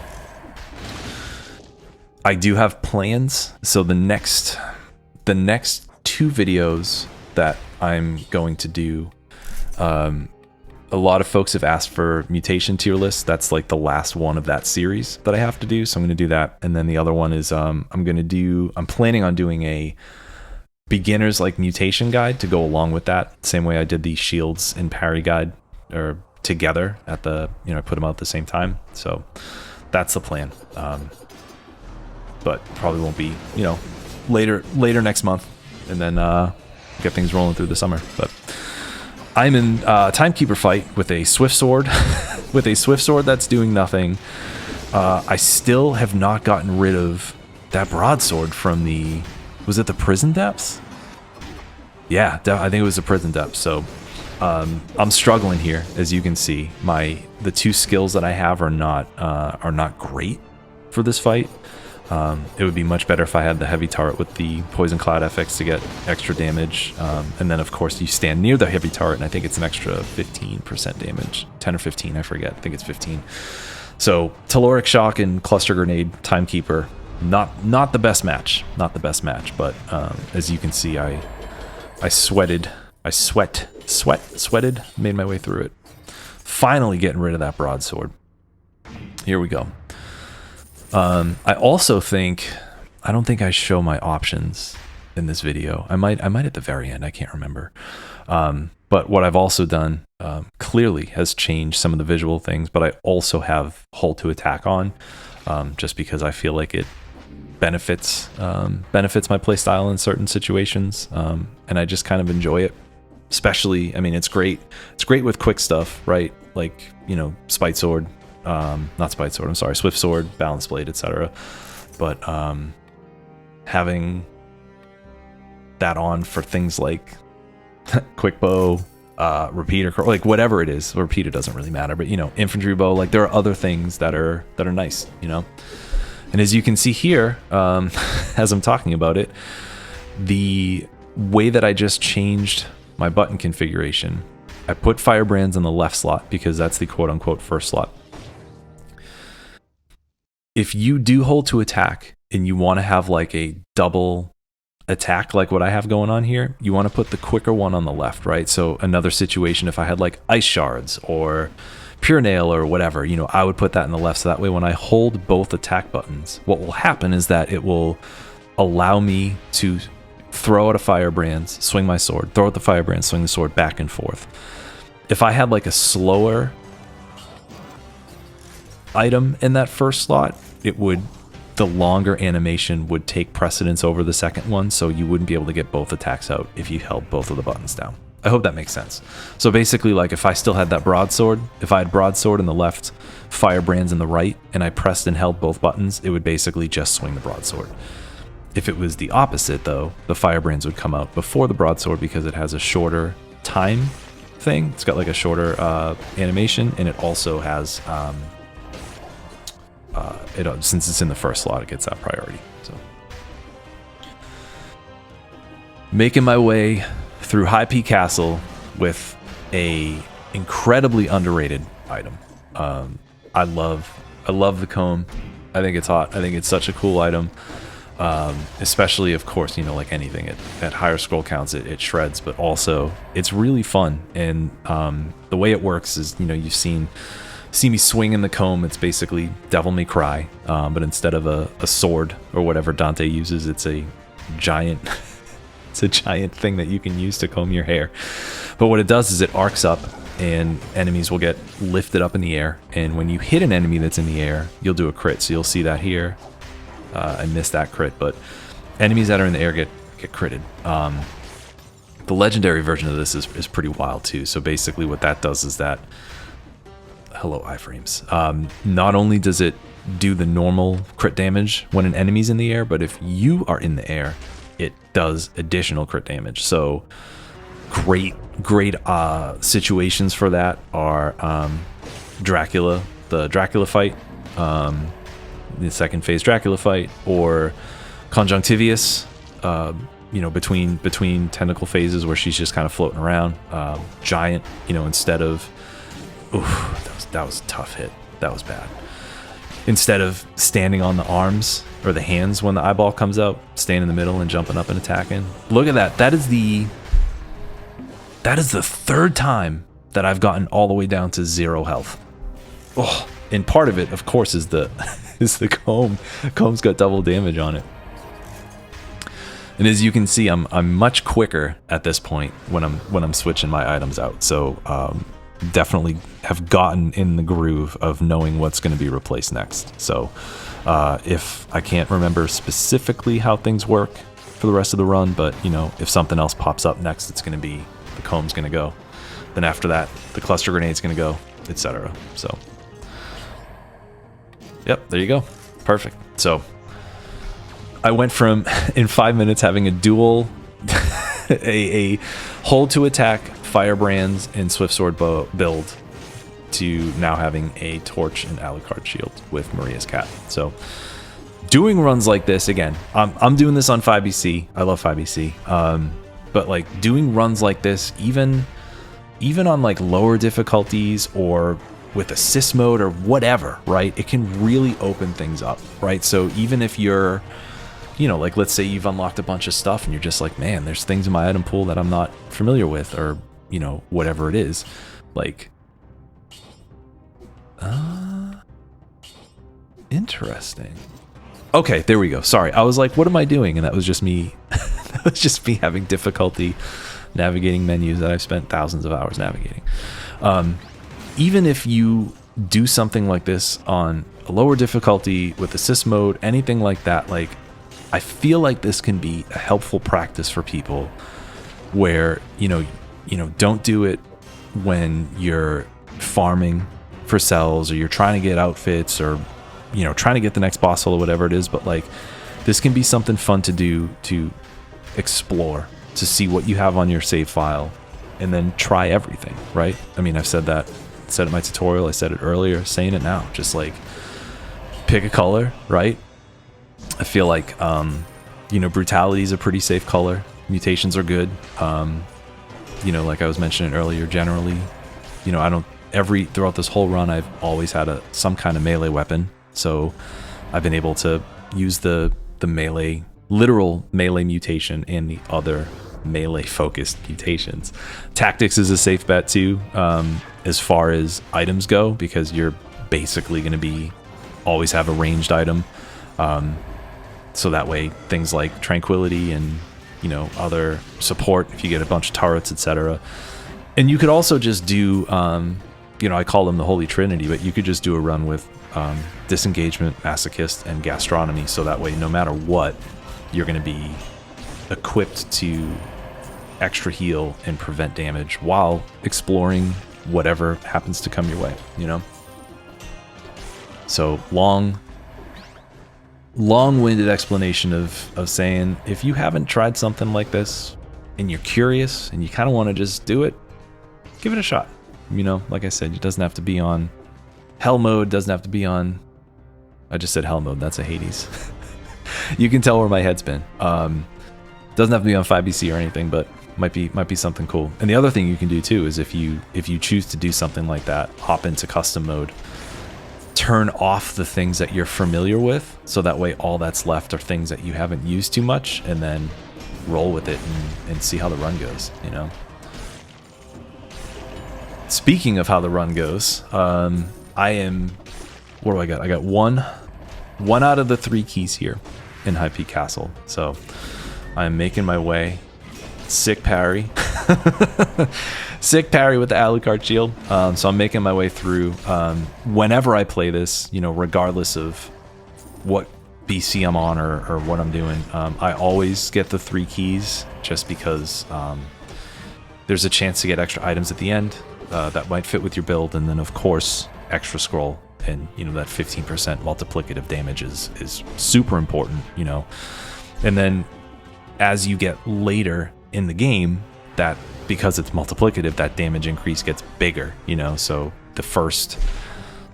[SPEAKER 1] I do have plans. So the next 2 videos that I'm going to do, a lot of folks have asked for mutation tier lists. That's like the last one of that series that I have to do. So I'm going to do that. And then the other one is I'm planning on doing a beginner's like mutation guide to go along with that. Same way I did the shields and parry guide or together at the, I put them out at the same time. So that's the plan. But probably won't be, later next month, and then get things rolling through the summer. But I'm in Timekeeper fight with a Swift Sword, with a Swift Sword that's doing nothing. I still have not gotten rid of that broadsword from was it the Prison Depths? Yeah, I think it was the Prison Depths. So I'm struggling here, as you can see. The 2 skills that I have are not great for this fight. It would be much better if I had the heavy turret with the Poison Cloud FX to get extra damage. And then, of course, you stand near the heavy turret, and I think it's an extra 15% damage. 10 or 15, I forget. I think it's 15. So, Telluric Shock and Cluster Grenade, Timekeeper, not the best match. Not the best match, but as you can see, I sweated, made my way through it. Finally getting rid of that broadsword. Here we go. I also I don't think I show my options in this video. I might at the very end, I can't remember. But what I've also done, clearly has changed some of the visual things, but I also have hold to attack on, just because I feel like it benefits my playstyle in certain situations. And I just kind of enjoy it. Especially, it's great with quick stuff, right? Like, Spite Sword. Not Spite Sword, I'm sorry, Swift Sword, Balance Blade, etc. But having that on for things like Quick Bow, Repeater, like whatever it is, Repeater doesn't really matter, but Infantry Bow, like there are other things that are nice, And as you can see here, as I'm talking about it, the way that I just changed my button configuration, I put Firebrands in the left slot because that's the quote-unquote first slot. If you do hold to attack and you want to have like a double attack like what I have going on here, you want to put the quicker one on the left, right? So another situation, if I had like Ice Shards or Pure Nail or whatever, I would put that in the left. So that way when I hold both attack buttons, what will happen is that it will allow me to throw out a Firebrands, swing my sword, throw out the Firebrands, swing the sword back and forth. If I had like a slower item in that first slot, the longer animation would take precedence over the second one, so you wouldn't be able to get both attacks out if you held both of the buttons down. I hope that makes sense. So basically, like if I still had that broadsword, if I had broadsword in the left, Firebrands in the right, and I pressed and held both buttons, it would basically just swing the broadsword. If it was the opposite, though, the Firebrands would come out before the broadsword because it has a shorter time thing. It's got like a shorter animation, and it also has, since it's in the first slot, it gets that priority. So, making my way through High Peak Castle with a incredibly underrated item. I love the comb. I think it's hot. I think it's such a cool item. Especially, of course, like anything at higher scroll counts, it shreds, but also it's really fun. And the way it works is, you've seen me swinging the comb. It's basically Devil May Cry, but instead of a sword or whatever Dante uses, it's a giant it's a giant thing that you can use to comb your hair. But what it does is it arcs up, and enemies will get lifted up in the air, and when you hit an enemy that's in the air, you'll do a crit. So you'll see that here. I missed that crit, but enemies that are in the air get critted. The legendary version of this is pretty wild too. So basically what that does is that, hello iframes, not only does it do the normal crit damage when an enemy's in the air, but if you are in the air, it does additional crit damage. So great situations for that are Dracula, the Dracula fight, the second phase Dracula fight, or Conjunctivius, you know, between tentacle phases where she's just kind of floating around. Giant, you know, instead of, oof, that was a tough hit. That was bad. Instead of standing on the arms or the hands when the eyeball comes out, staying in the middle and jumping up and attacking. Look at that. That is the third time that I've gotten all the way down to 0 health. Oh, and part of it, of course, is the comb. Comb's got double damage on it. And as you can see, I'm much quicker at this point when I'm switching my items out. So definitely have gotten in the groove of knowing what's going to be replaced next. So if I can't remember specifically how things work for the rest of the run, but you know, if something else pops up next, it's going to be the comb's going to go. Then after that, the cluster grenade's going to go, etc. So, yep, there you go. Perfect. So I went from in 5 minutes having a dual, a hold to attack, firebrands, and swift sword bow build to now having a torch and Alucard shield with Maria's cat. So doing runs like this again, I'm doing this on 5BC. I love 5BC, but like doing runs like this, even on like lower difficulties or with assist mode or whatever, right? It can really open things up, right? So even if you're, you know, like let's say you've unlocked a bunch of stuff and you're just like, man, there's things in my item pool that I'm not familiar with, or, you know, whatever it is, like, interesting. Okay, there we go. Sorry, I was like, what am I doing? And that was just me. That was just me having difficulty navigating menus that I've spent thousands of hours navigating. Even if you do something like this on a lower difficulty with assist mode, anything like that, like I feel like this can be a helpful practice for people where, you know, don't do it when you're farming for cells or you're trying to get outfits or, you know, trying to get the next boss or whatever it is. But like, this can be something fun to do, to explore, to see what you have on your save file, and then try everything, right? I mean, I've said that, said it in my tutorial, I said it earlier, saying it now, just like pick a color, right? I feel like, you know, brutality is a pretty safe color. Mutations are good. You know, like I was mentioning earlier, generally, you know, throughout this whole run, I've always had some kind of melee weapon. So I've been able to use the melee, literal melee mutation and the other melee focused mutations. Tactics is a safe bet too, as far as items go, because you're basically going to always have a ranged item. So that way things like tranquility and, you know, other support, if you get a bunch of turrets, etc. And you could also just do, you know, I call them the Holy Trinity, but you could just do a run with disengagement, masochist, and gastronomy. So that way, no matter what, you're going to be equipped to extra heal and prevent damage while exploring whatever happens to come your way, you know? So long-winded explanation of saying, if you haven't tried something like this and you're curious and you kind of want to just do it, give it a shot. You know, like I said, it doesn't have to be on hell mode, doesn't have to be on, I just said hell mode, that's a Hades. You can tell where my head's been. Doesn't have to be on 5BC or anything, but might be something cool. And the other thing you can do too is if you choose to do something like that, hop into custom mode, turn off the things that you're familiar with, so that way all that's left are things that you haven't used too much, and then roll with it and see how the run goes, you know? Speaking of how the run goes, I am, what do I got? I got one out of the 3 keys here in High Peak Castle. So I'm making my way. Sick parry. Sick parry with the Alucard shield. So I'm making my way through. Whenever I play this, you know, regardless of what BC I'm on or what I'm doing, I always get the 3 keys just because there's a chance to get extra items at the end that might fit with your build. And then, of course, extra scroll. And, you know, that 15% multiplicative damage is super important, you know. And then as you get later in the game, that because it's multiplicative, that damage increase gets bigger, you know. So the first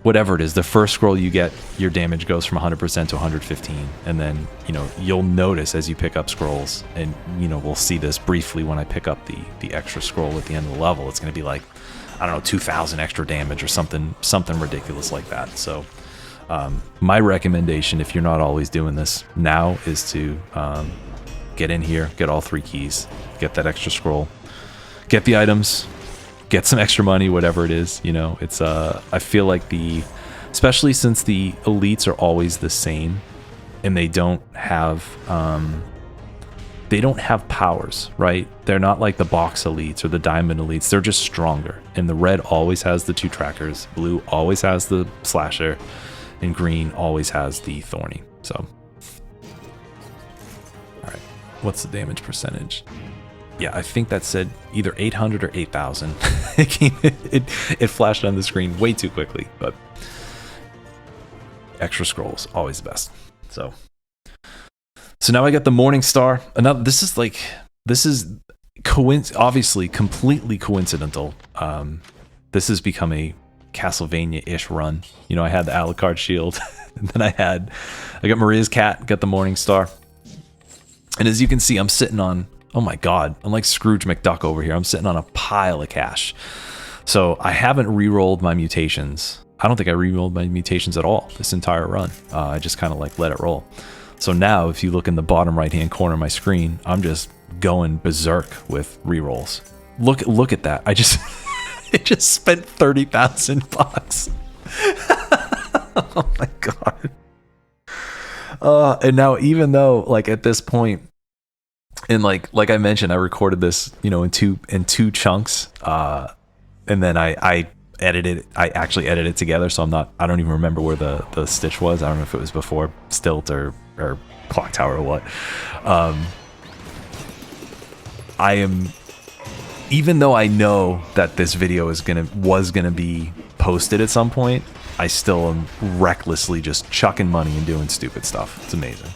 [SPEAKER 1] whatever it is, the first scroll you get, your damage goes from 100% to 115. And then, you know, you'll notice as you pick up scrolls, and, you know, we'll see this briefly when I pick up the extra scroll at the end of the level. It's going to be like, I don't know, 2,000 extra damage or something ridiculous like that. So my recommendation, if you're not always doing this now, is to get in here, get all 3 keys, get that extra scroll, get the items, get some extra money, whatever it is. You know, it's I feel like especially since the elites are always the same, and they don't have powers, right? They're not like the box elites or the diamond elites. They're just stronger. And the red always has the 2 trackers, blue always has the slasher, and green always has the thorny. So, all right, what's the damage percentage? Yeah, I think that said either 800 or 8,000. It flashed on the screen way too quickly, but extra scrolls, always the best. So now I got the Morning Star. This is obviously completely coincidental. This has become a Castlevania-ish run. You know, I had the Alucard shield, and then I got Maria's cat, got the Morning Star. And as you can see, I'm sitting on, oh my god, I'm like Scrooge McDuck over here. I'm sitting on a pile of cash. So I haven't re-rolled my mutations. I don't think I re-rolled my mutations at all this entire run. I just kind of like let it roll. So now if you look in the bottom right hand corner of my screen, I'm just going berserk with re-rolls. Look at that. I just spent 30,000 bucks. Oh my god. And now, even though, like, at this point, and like I mentioned, I recorded this, you know, in two chunks, and then I actually edited it together, so I don't even remember where the stitch was. I don't know if it was before Stilt or Clock Tower or what. I am, even though I know that this video was gonna be posted at some point, I still am recklessly just chucking money and doing stupid stuff. It's amazing.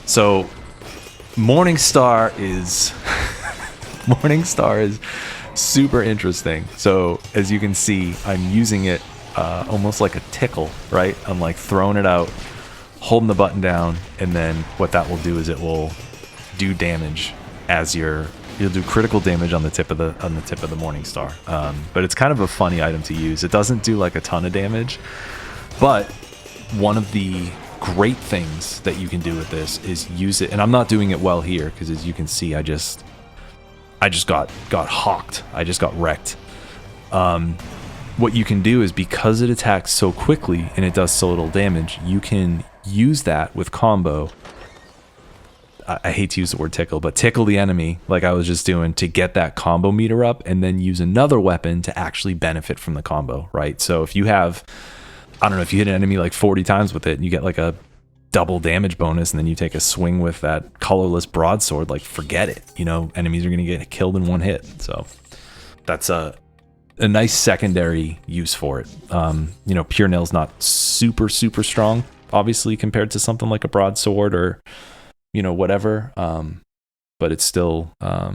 [SPEAKER 1] So Morning Star is super interesting. So as you can see, I'm using it almost like a tickle, right? I'm like throwing it out, holding the button down, and then what that will do is it will do damage as you'll do critical damage on the tip of the Morning Star. But it's kind of a funny item to use. It doesn't do like a ton of damage, but one of the great things that you can do with this is use it. And I'm not doing it well here because, as you can see, I just got hawked. I just got wrecked. What you can do is, because it attacks so quickly and it does so little damage, you can use that with combo. I hate to use the word tickle, but tickle the enemy like I was just doing to get that combo meter up, and then use another weapon to actually benefit from the combo, right? So if you have, I don't know, if you hit an enemy like 40 times with it, and you get like a double damage bonus, and then you take a swing with that colorless broadsword, like, forget it. You know, enemies are going to get killed in one hit. So that's a nice secondary use for it. You know, Pure Nail's not super strong, obviously, compared to something like a broadsword or, you know, whatever. But it's still, I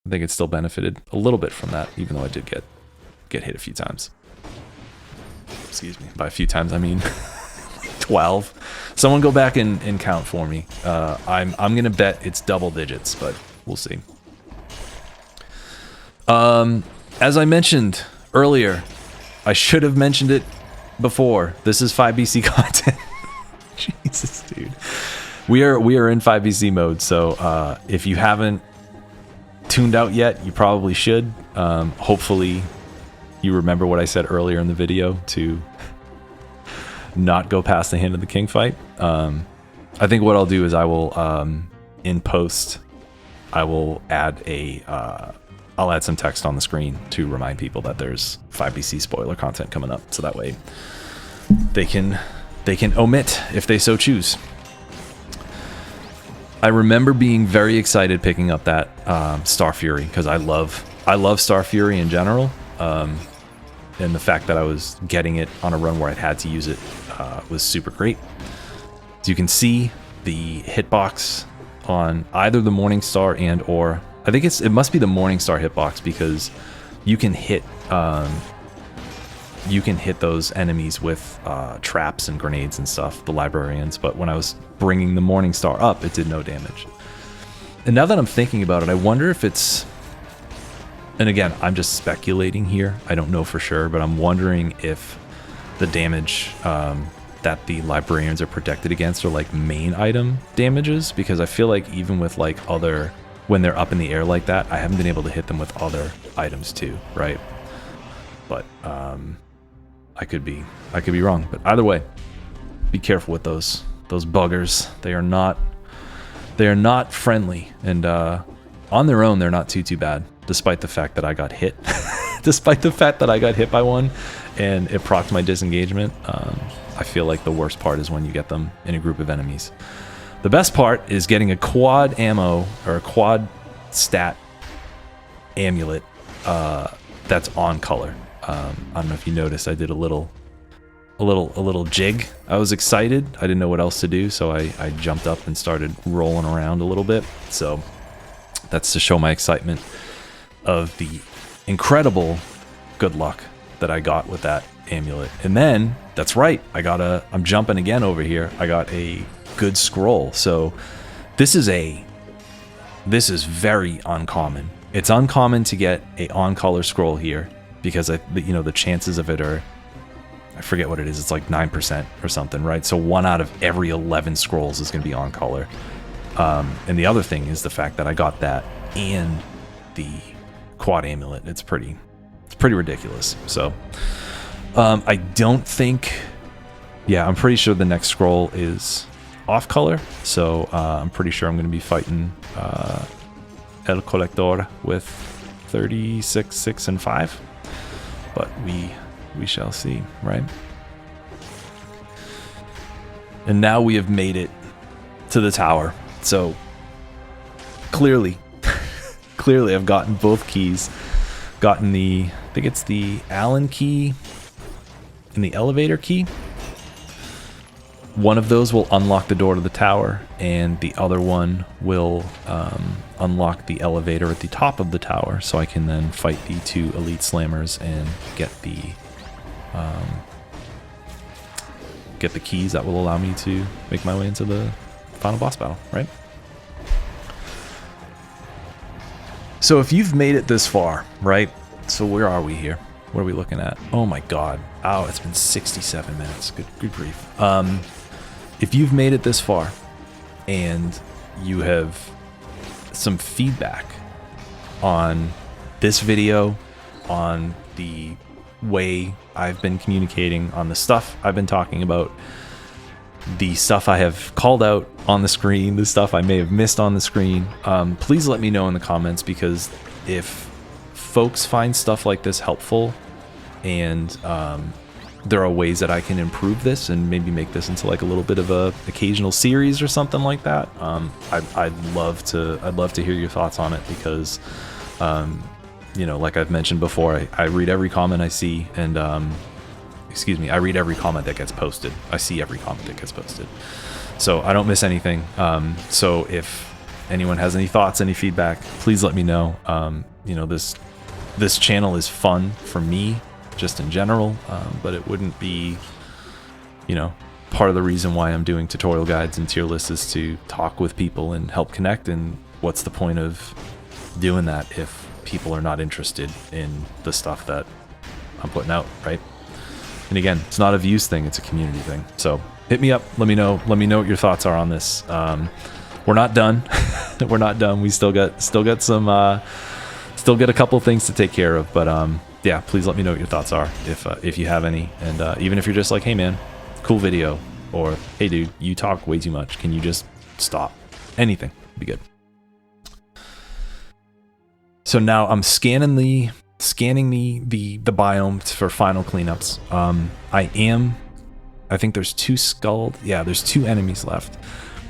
[SPEAKER 1] think it still benefited a little bit from that, even though I did get hit a few times. Excuse me. By a few times, I mean 12. Someone go back and count for me. I'm gonna bet it's double digits, but we'll see. As I mentioned earlier, I should have mentioned it before. This is 5BC content. Jesus, dude. We are in 5BC mode, so if you haven't tuned out yet, you probably should. Hopefully you remember what I said earlier in the video to not go past the Hand of the King fight. I think what I'll do is I will, in post, I will add I'll add some text on the screen to remind people that there's 5BC spoiler content coming up, so that way they can omit if they so choose. I remember being very excited picking up that Star Fury, because I love Star Fury in general, and the fact that I was getting it on a run where I had to use it was super great. As you can see, the hitbox on either the Morning Star or I think it must be the Morning Star hitbox, because you can hit you can hit those enemies with traps and grenades and stuff, the librarians, but when I was bringing the Morning Star up, it did no damage. And now that I'm thinking about it, I wonder if it's, and again, I'm just speculating here, I don't know for sure, but I'm wondering if the damage that the librarians are protected against are like main item damages, because I feel like even with like other, when they're up in the air like that, I haven't been able to hit them with other items too, right? But I could be wrong. But either way, be careful with those buggers. They are not friendly, and on their own they're not too bad, despite the fact that I got hit. Despite the fact that I got hit by one and it procced my disengagement, I feel like the worst part is when you get them in a group of enemies. The best part is getting a quad ammo or a quad stat amulet that's on color. I don't know if you noticed, I did a little jig. I was excited. I didn't know what else to do, so I jumped up and started rolling around a little bit. So that's to show my excitement of the incredible good luck that I got with that amulet. And then, that's right, I'm jumping again over here. I got a good scroll. So this is very uncommon. It's uncommon to get a on-color scroll here, because the chances of it are, I forget what it is, it's like 9% or something, right? So 1 out of every 11 scrolls is going to be on color. And the other thing is the fact that I got that and the quad amulet. It's pretty ridiculous. So I don't think, I'm pretty sure the next scroll is off color. So I'm pretty sure I'm going to be fighting El Colector with 36, 6, and 5. But we shall see, right? And now we have made it to the tower. So clearly I've gotten both keys. Gotten I think it's the Allen key and the elevator key. One of those will unlock the door to the tower, and the other one will unlock the elevator at the top of the tower, so I can then fight the 2 elite slammers and get the keys that will allow me to make my way into the final boss battle, right? So if you've made it this far, right? So where are we here? What are we looking at? Oh my god. Oh, it's been 67 minutes. Good grief. If you've made it this far and you have some feedback on this video, on the way I've been communicating, on the stuff I've been talking about, the stuff I have called out on the screen, the stuff I may have missed on the screen, please let me know in the comments, because if folks find stuff like this helpful and there are ways that I can improve this and maybe make this into like a little bit of a occasional series or something like that, I'd love to hear your thoughts on it, because like I've mentioned before, I read every comment I see, and I read every comment that gets posted. I see every comment that gets posted, so I don't miss anything. So if anyone has any thoughts, any feedback, please let me know. This channel is fun for me, just in general, but it wouldn't be, part of the reason why I'm doing tutorial guides and tier lists is to talk with people and help connect. And what's the point of doing that if people are not interested in the stuff that I'm putting out, right? And again, it's not a views thing, it's a community thing. So hit me up, let me know what your thoughts are on this. We're not done. We're not done. We still got some still got a couple things to take care of, but yeah, please let me know what your thoughts are if you have any. And even if you're just like, hey man, cool video, or hey dude, you talk way too much, can you just stop? Anything would be good. So now I'm scanning the biome for final cleanups. I think there's 2 skulled. Yeah, there's 2 enemies left.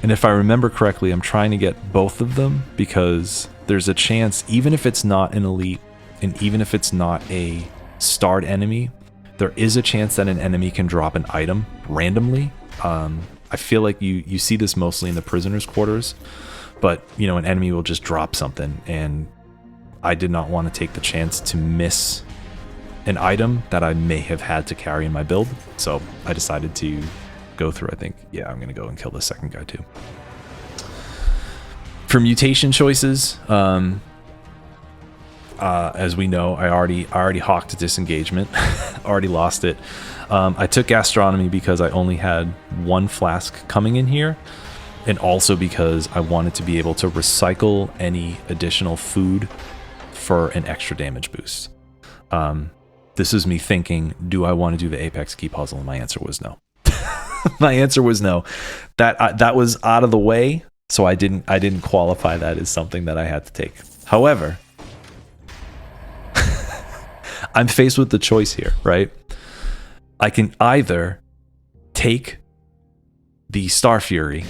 [SPEAKER 1] And if I remember correctly, I'm trying to get both of them, because there's a chance, even if it's not an elite, and even if it's not a starred enemy, there is a chance that an enemy can drop an item randomly. I feel like you see this mostly in the prisoners' quarters, but an enemy will just drop something, and I did not want to take the chance to miss an item that I may have had to carry in my build. So I decided to go through. I think, yeah, I'm going to go and kill the second guy too. For mutation choices, as we know, I already hawked disengagement, already lost it. I took gastronomy because I only had one flask coming in here, and also because I wanted to be able to recycle any additional food for an extra damage boost. This is me thinking, do I want to do the Apex key puzzle? And my answer was no. My answer was no. That was out of the way, so I didn't qualify that as something that I had to take. However, I'm faced with the choice here, right? I can either take the Star Fury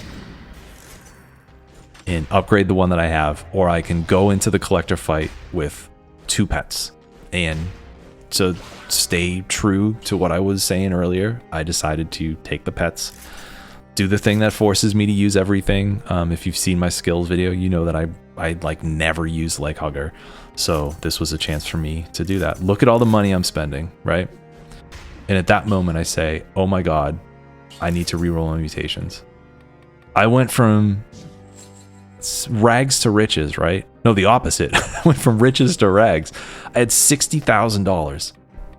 [SPEAKER 1] and upgrade the one that I have, or I can go into the collector fight with 2 pets. And to stay true to what I was saying earlier, I decided to take the pets, do the thing that forces me to use everything. If you've seen my skills video, you know that I like never use Leg Hugger. So this was a chance for me to do that. Look at all the money I'm spending, right? And at that moment I say, oh my God, I need to reroll my mutations. I went from rags to riches, right? No, the opposite. I went from riches to rags. I had $60,000,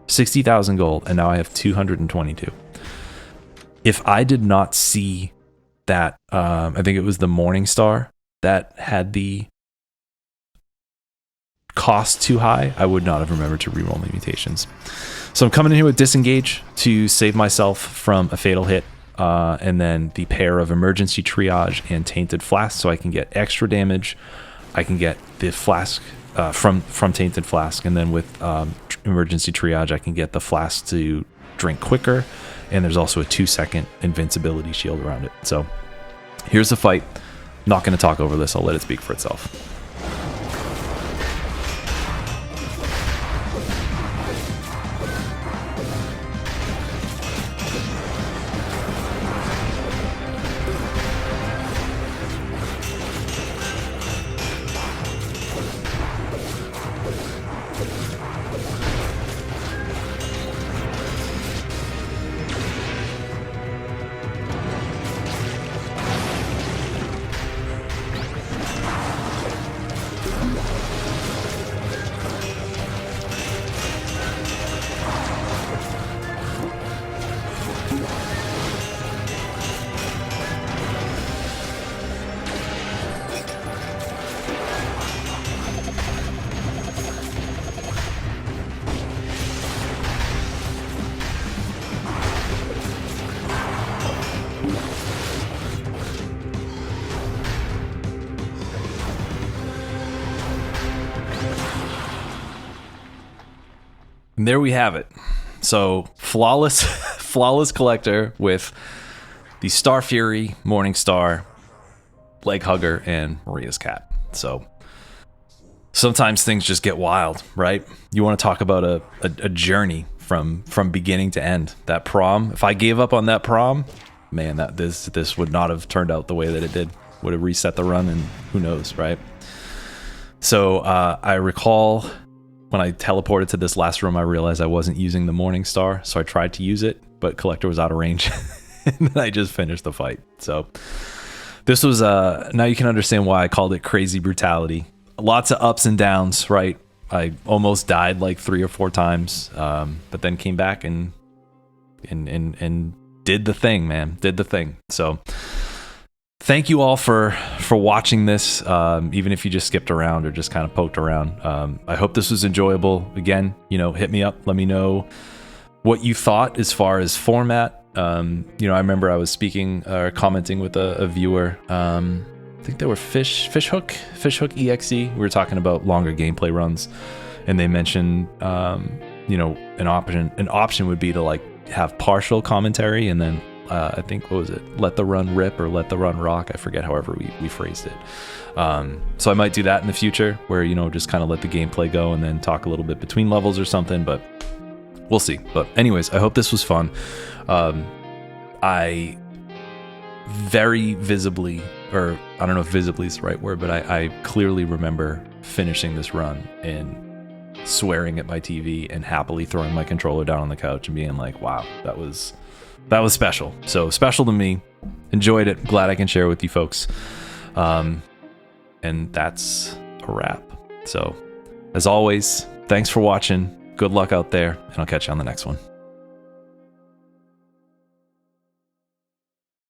[SPEAKER 1] 60,000 gold, and now I have 222. If I did not see that, I think it was the Morning Star that had the cost too high, I would not have remembered to reroll my mutations. So I'm coming in here with disengage to save myself from a fatal hit, and then the pair of emergency triage and tainted flask, so I can get extra damage. I can get the flask from tainted flask, and then with emergency triage I can get the flask to drink quicker, and there's also a 2-second invincibility shield around it. So here's the fight. Not going to talk over this, I'll let it speak for itself. And there we have it. So flawless collector with the Star Fury, Morning Star, Leg Hugger, and Maria's cat. So sometimes things just get wild, right? You want to talk about a journey from beginning to end. That prom, if I gave up on that prom, man, that this would not have turned out the way that it did. Would have reset the run, and who knows, right? So I recall when I teleported to this last room, I realized I wasn't using the Morning Star, so I tried to use it, but Collector was out of range, and then I just finished the fight. So this was, now you can understand why I called it crazy brutality. Lots of ups and downs, right? I almost died like 3 or 4 times, but then came back and did the thing, man. Did the thing. So thank you all for watching this, even if you just skipped around or just kind of poked around. I hope this was enjoyable. Again, hit me up. Let me know what you thought as far as format. I remember I was speaking or commenting with a viewer. I think they were Fishhook EXE. We were talking about longer gameplay runs, and they mentioned, an option would be to like have partial commentary, and then I think, what was it? Let the run rip or let the run rock. I forget however we phrased it. So I might do that in the future where, just kind of let the gameplay go and then talk a little bit between levels or something, but we'll see. But anyways, I hope this was fun. I very visibly, or I don't know if visibly is the right word, but I clearly remember finishing this run and swearing at my TV and happily throwing my controller down on the couch and being like, wow, that was special. So special to me. Enjoyed it. Glad I can share with you folks. And that's a wrap. So as always, thanks for watching. Good luck out there, and I'll catch you on the next one.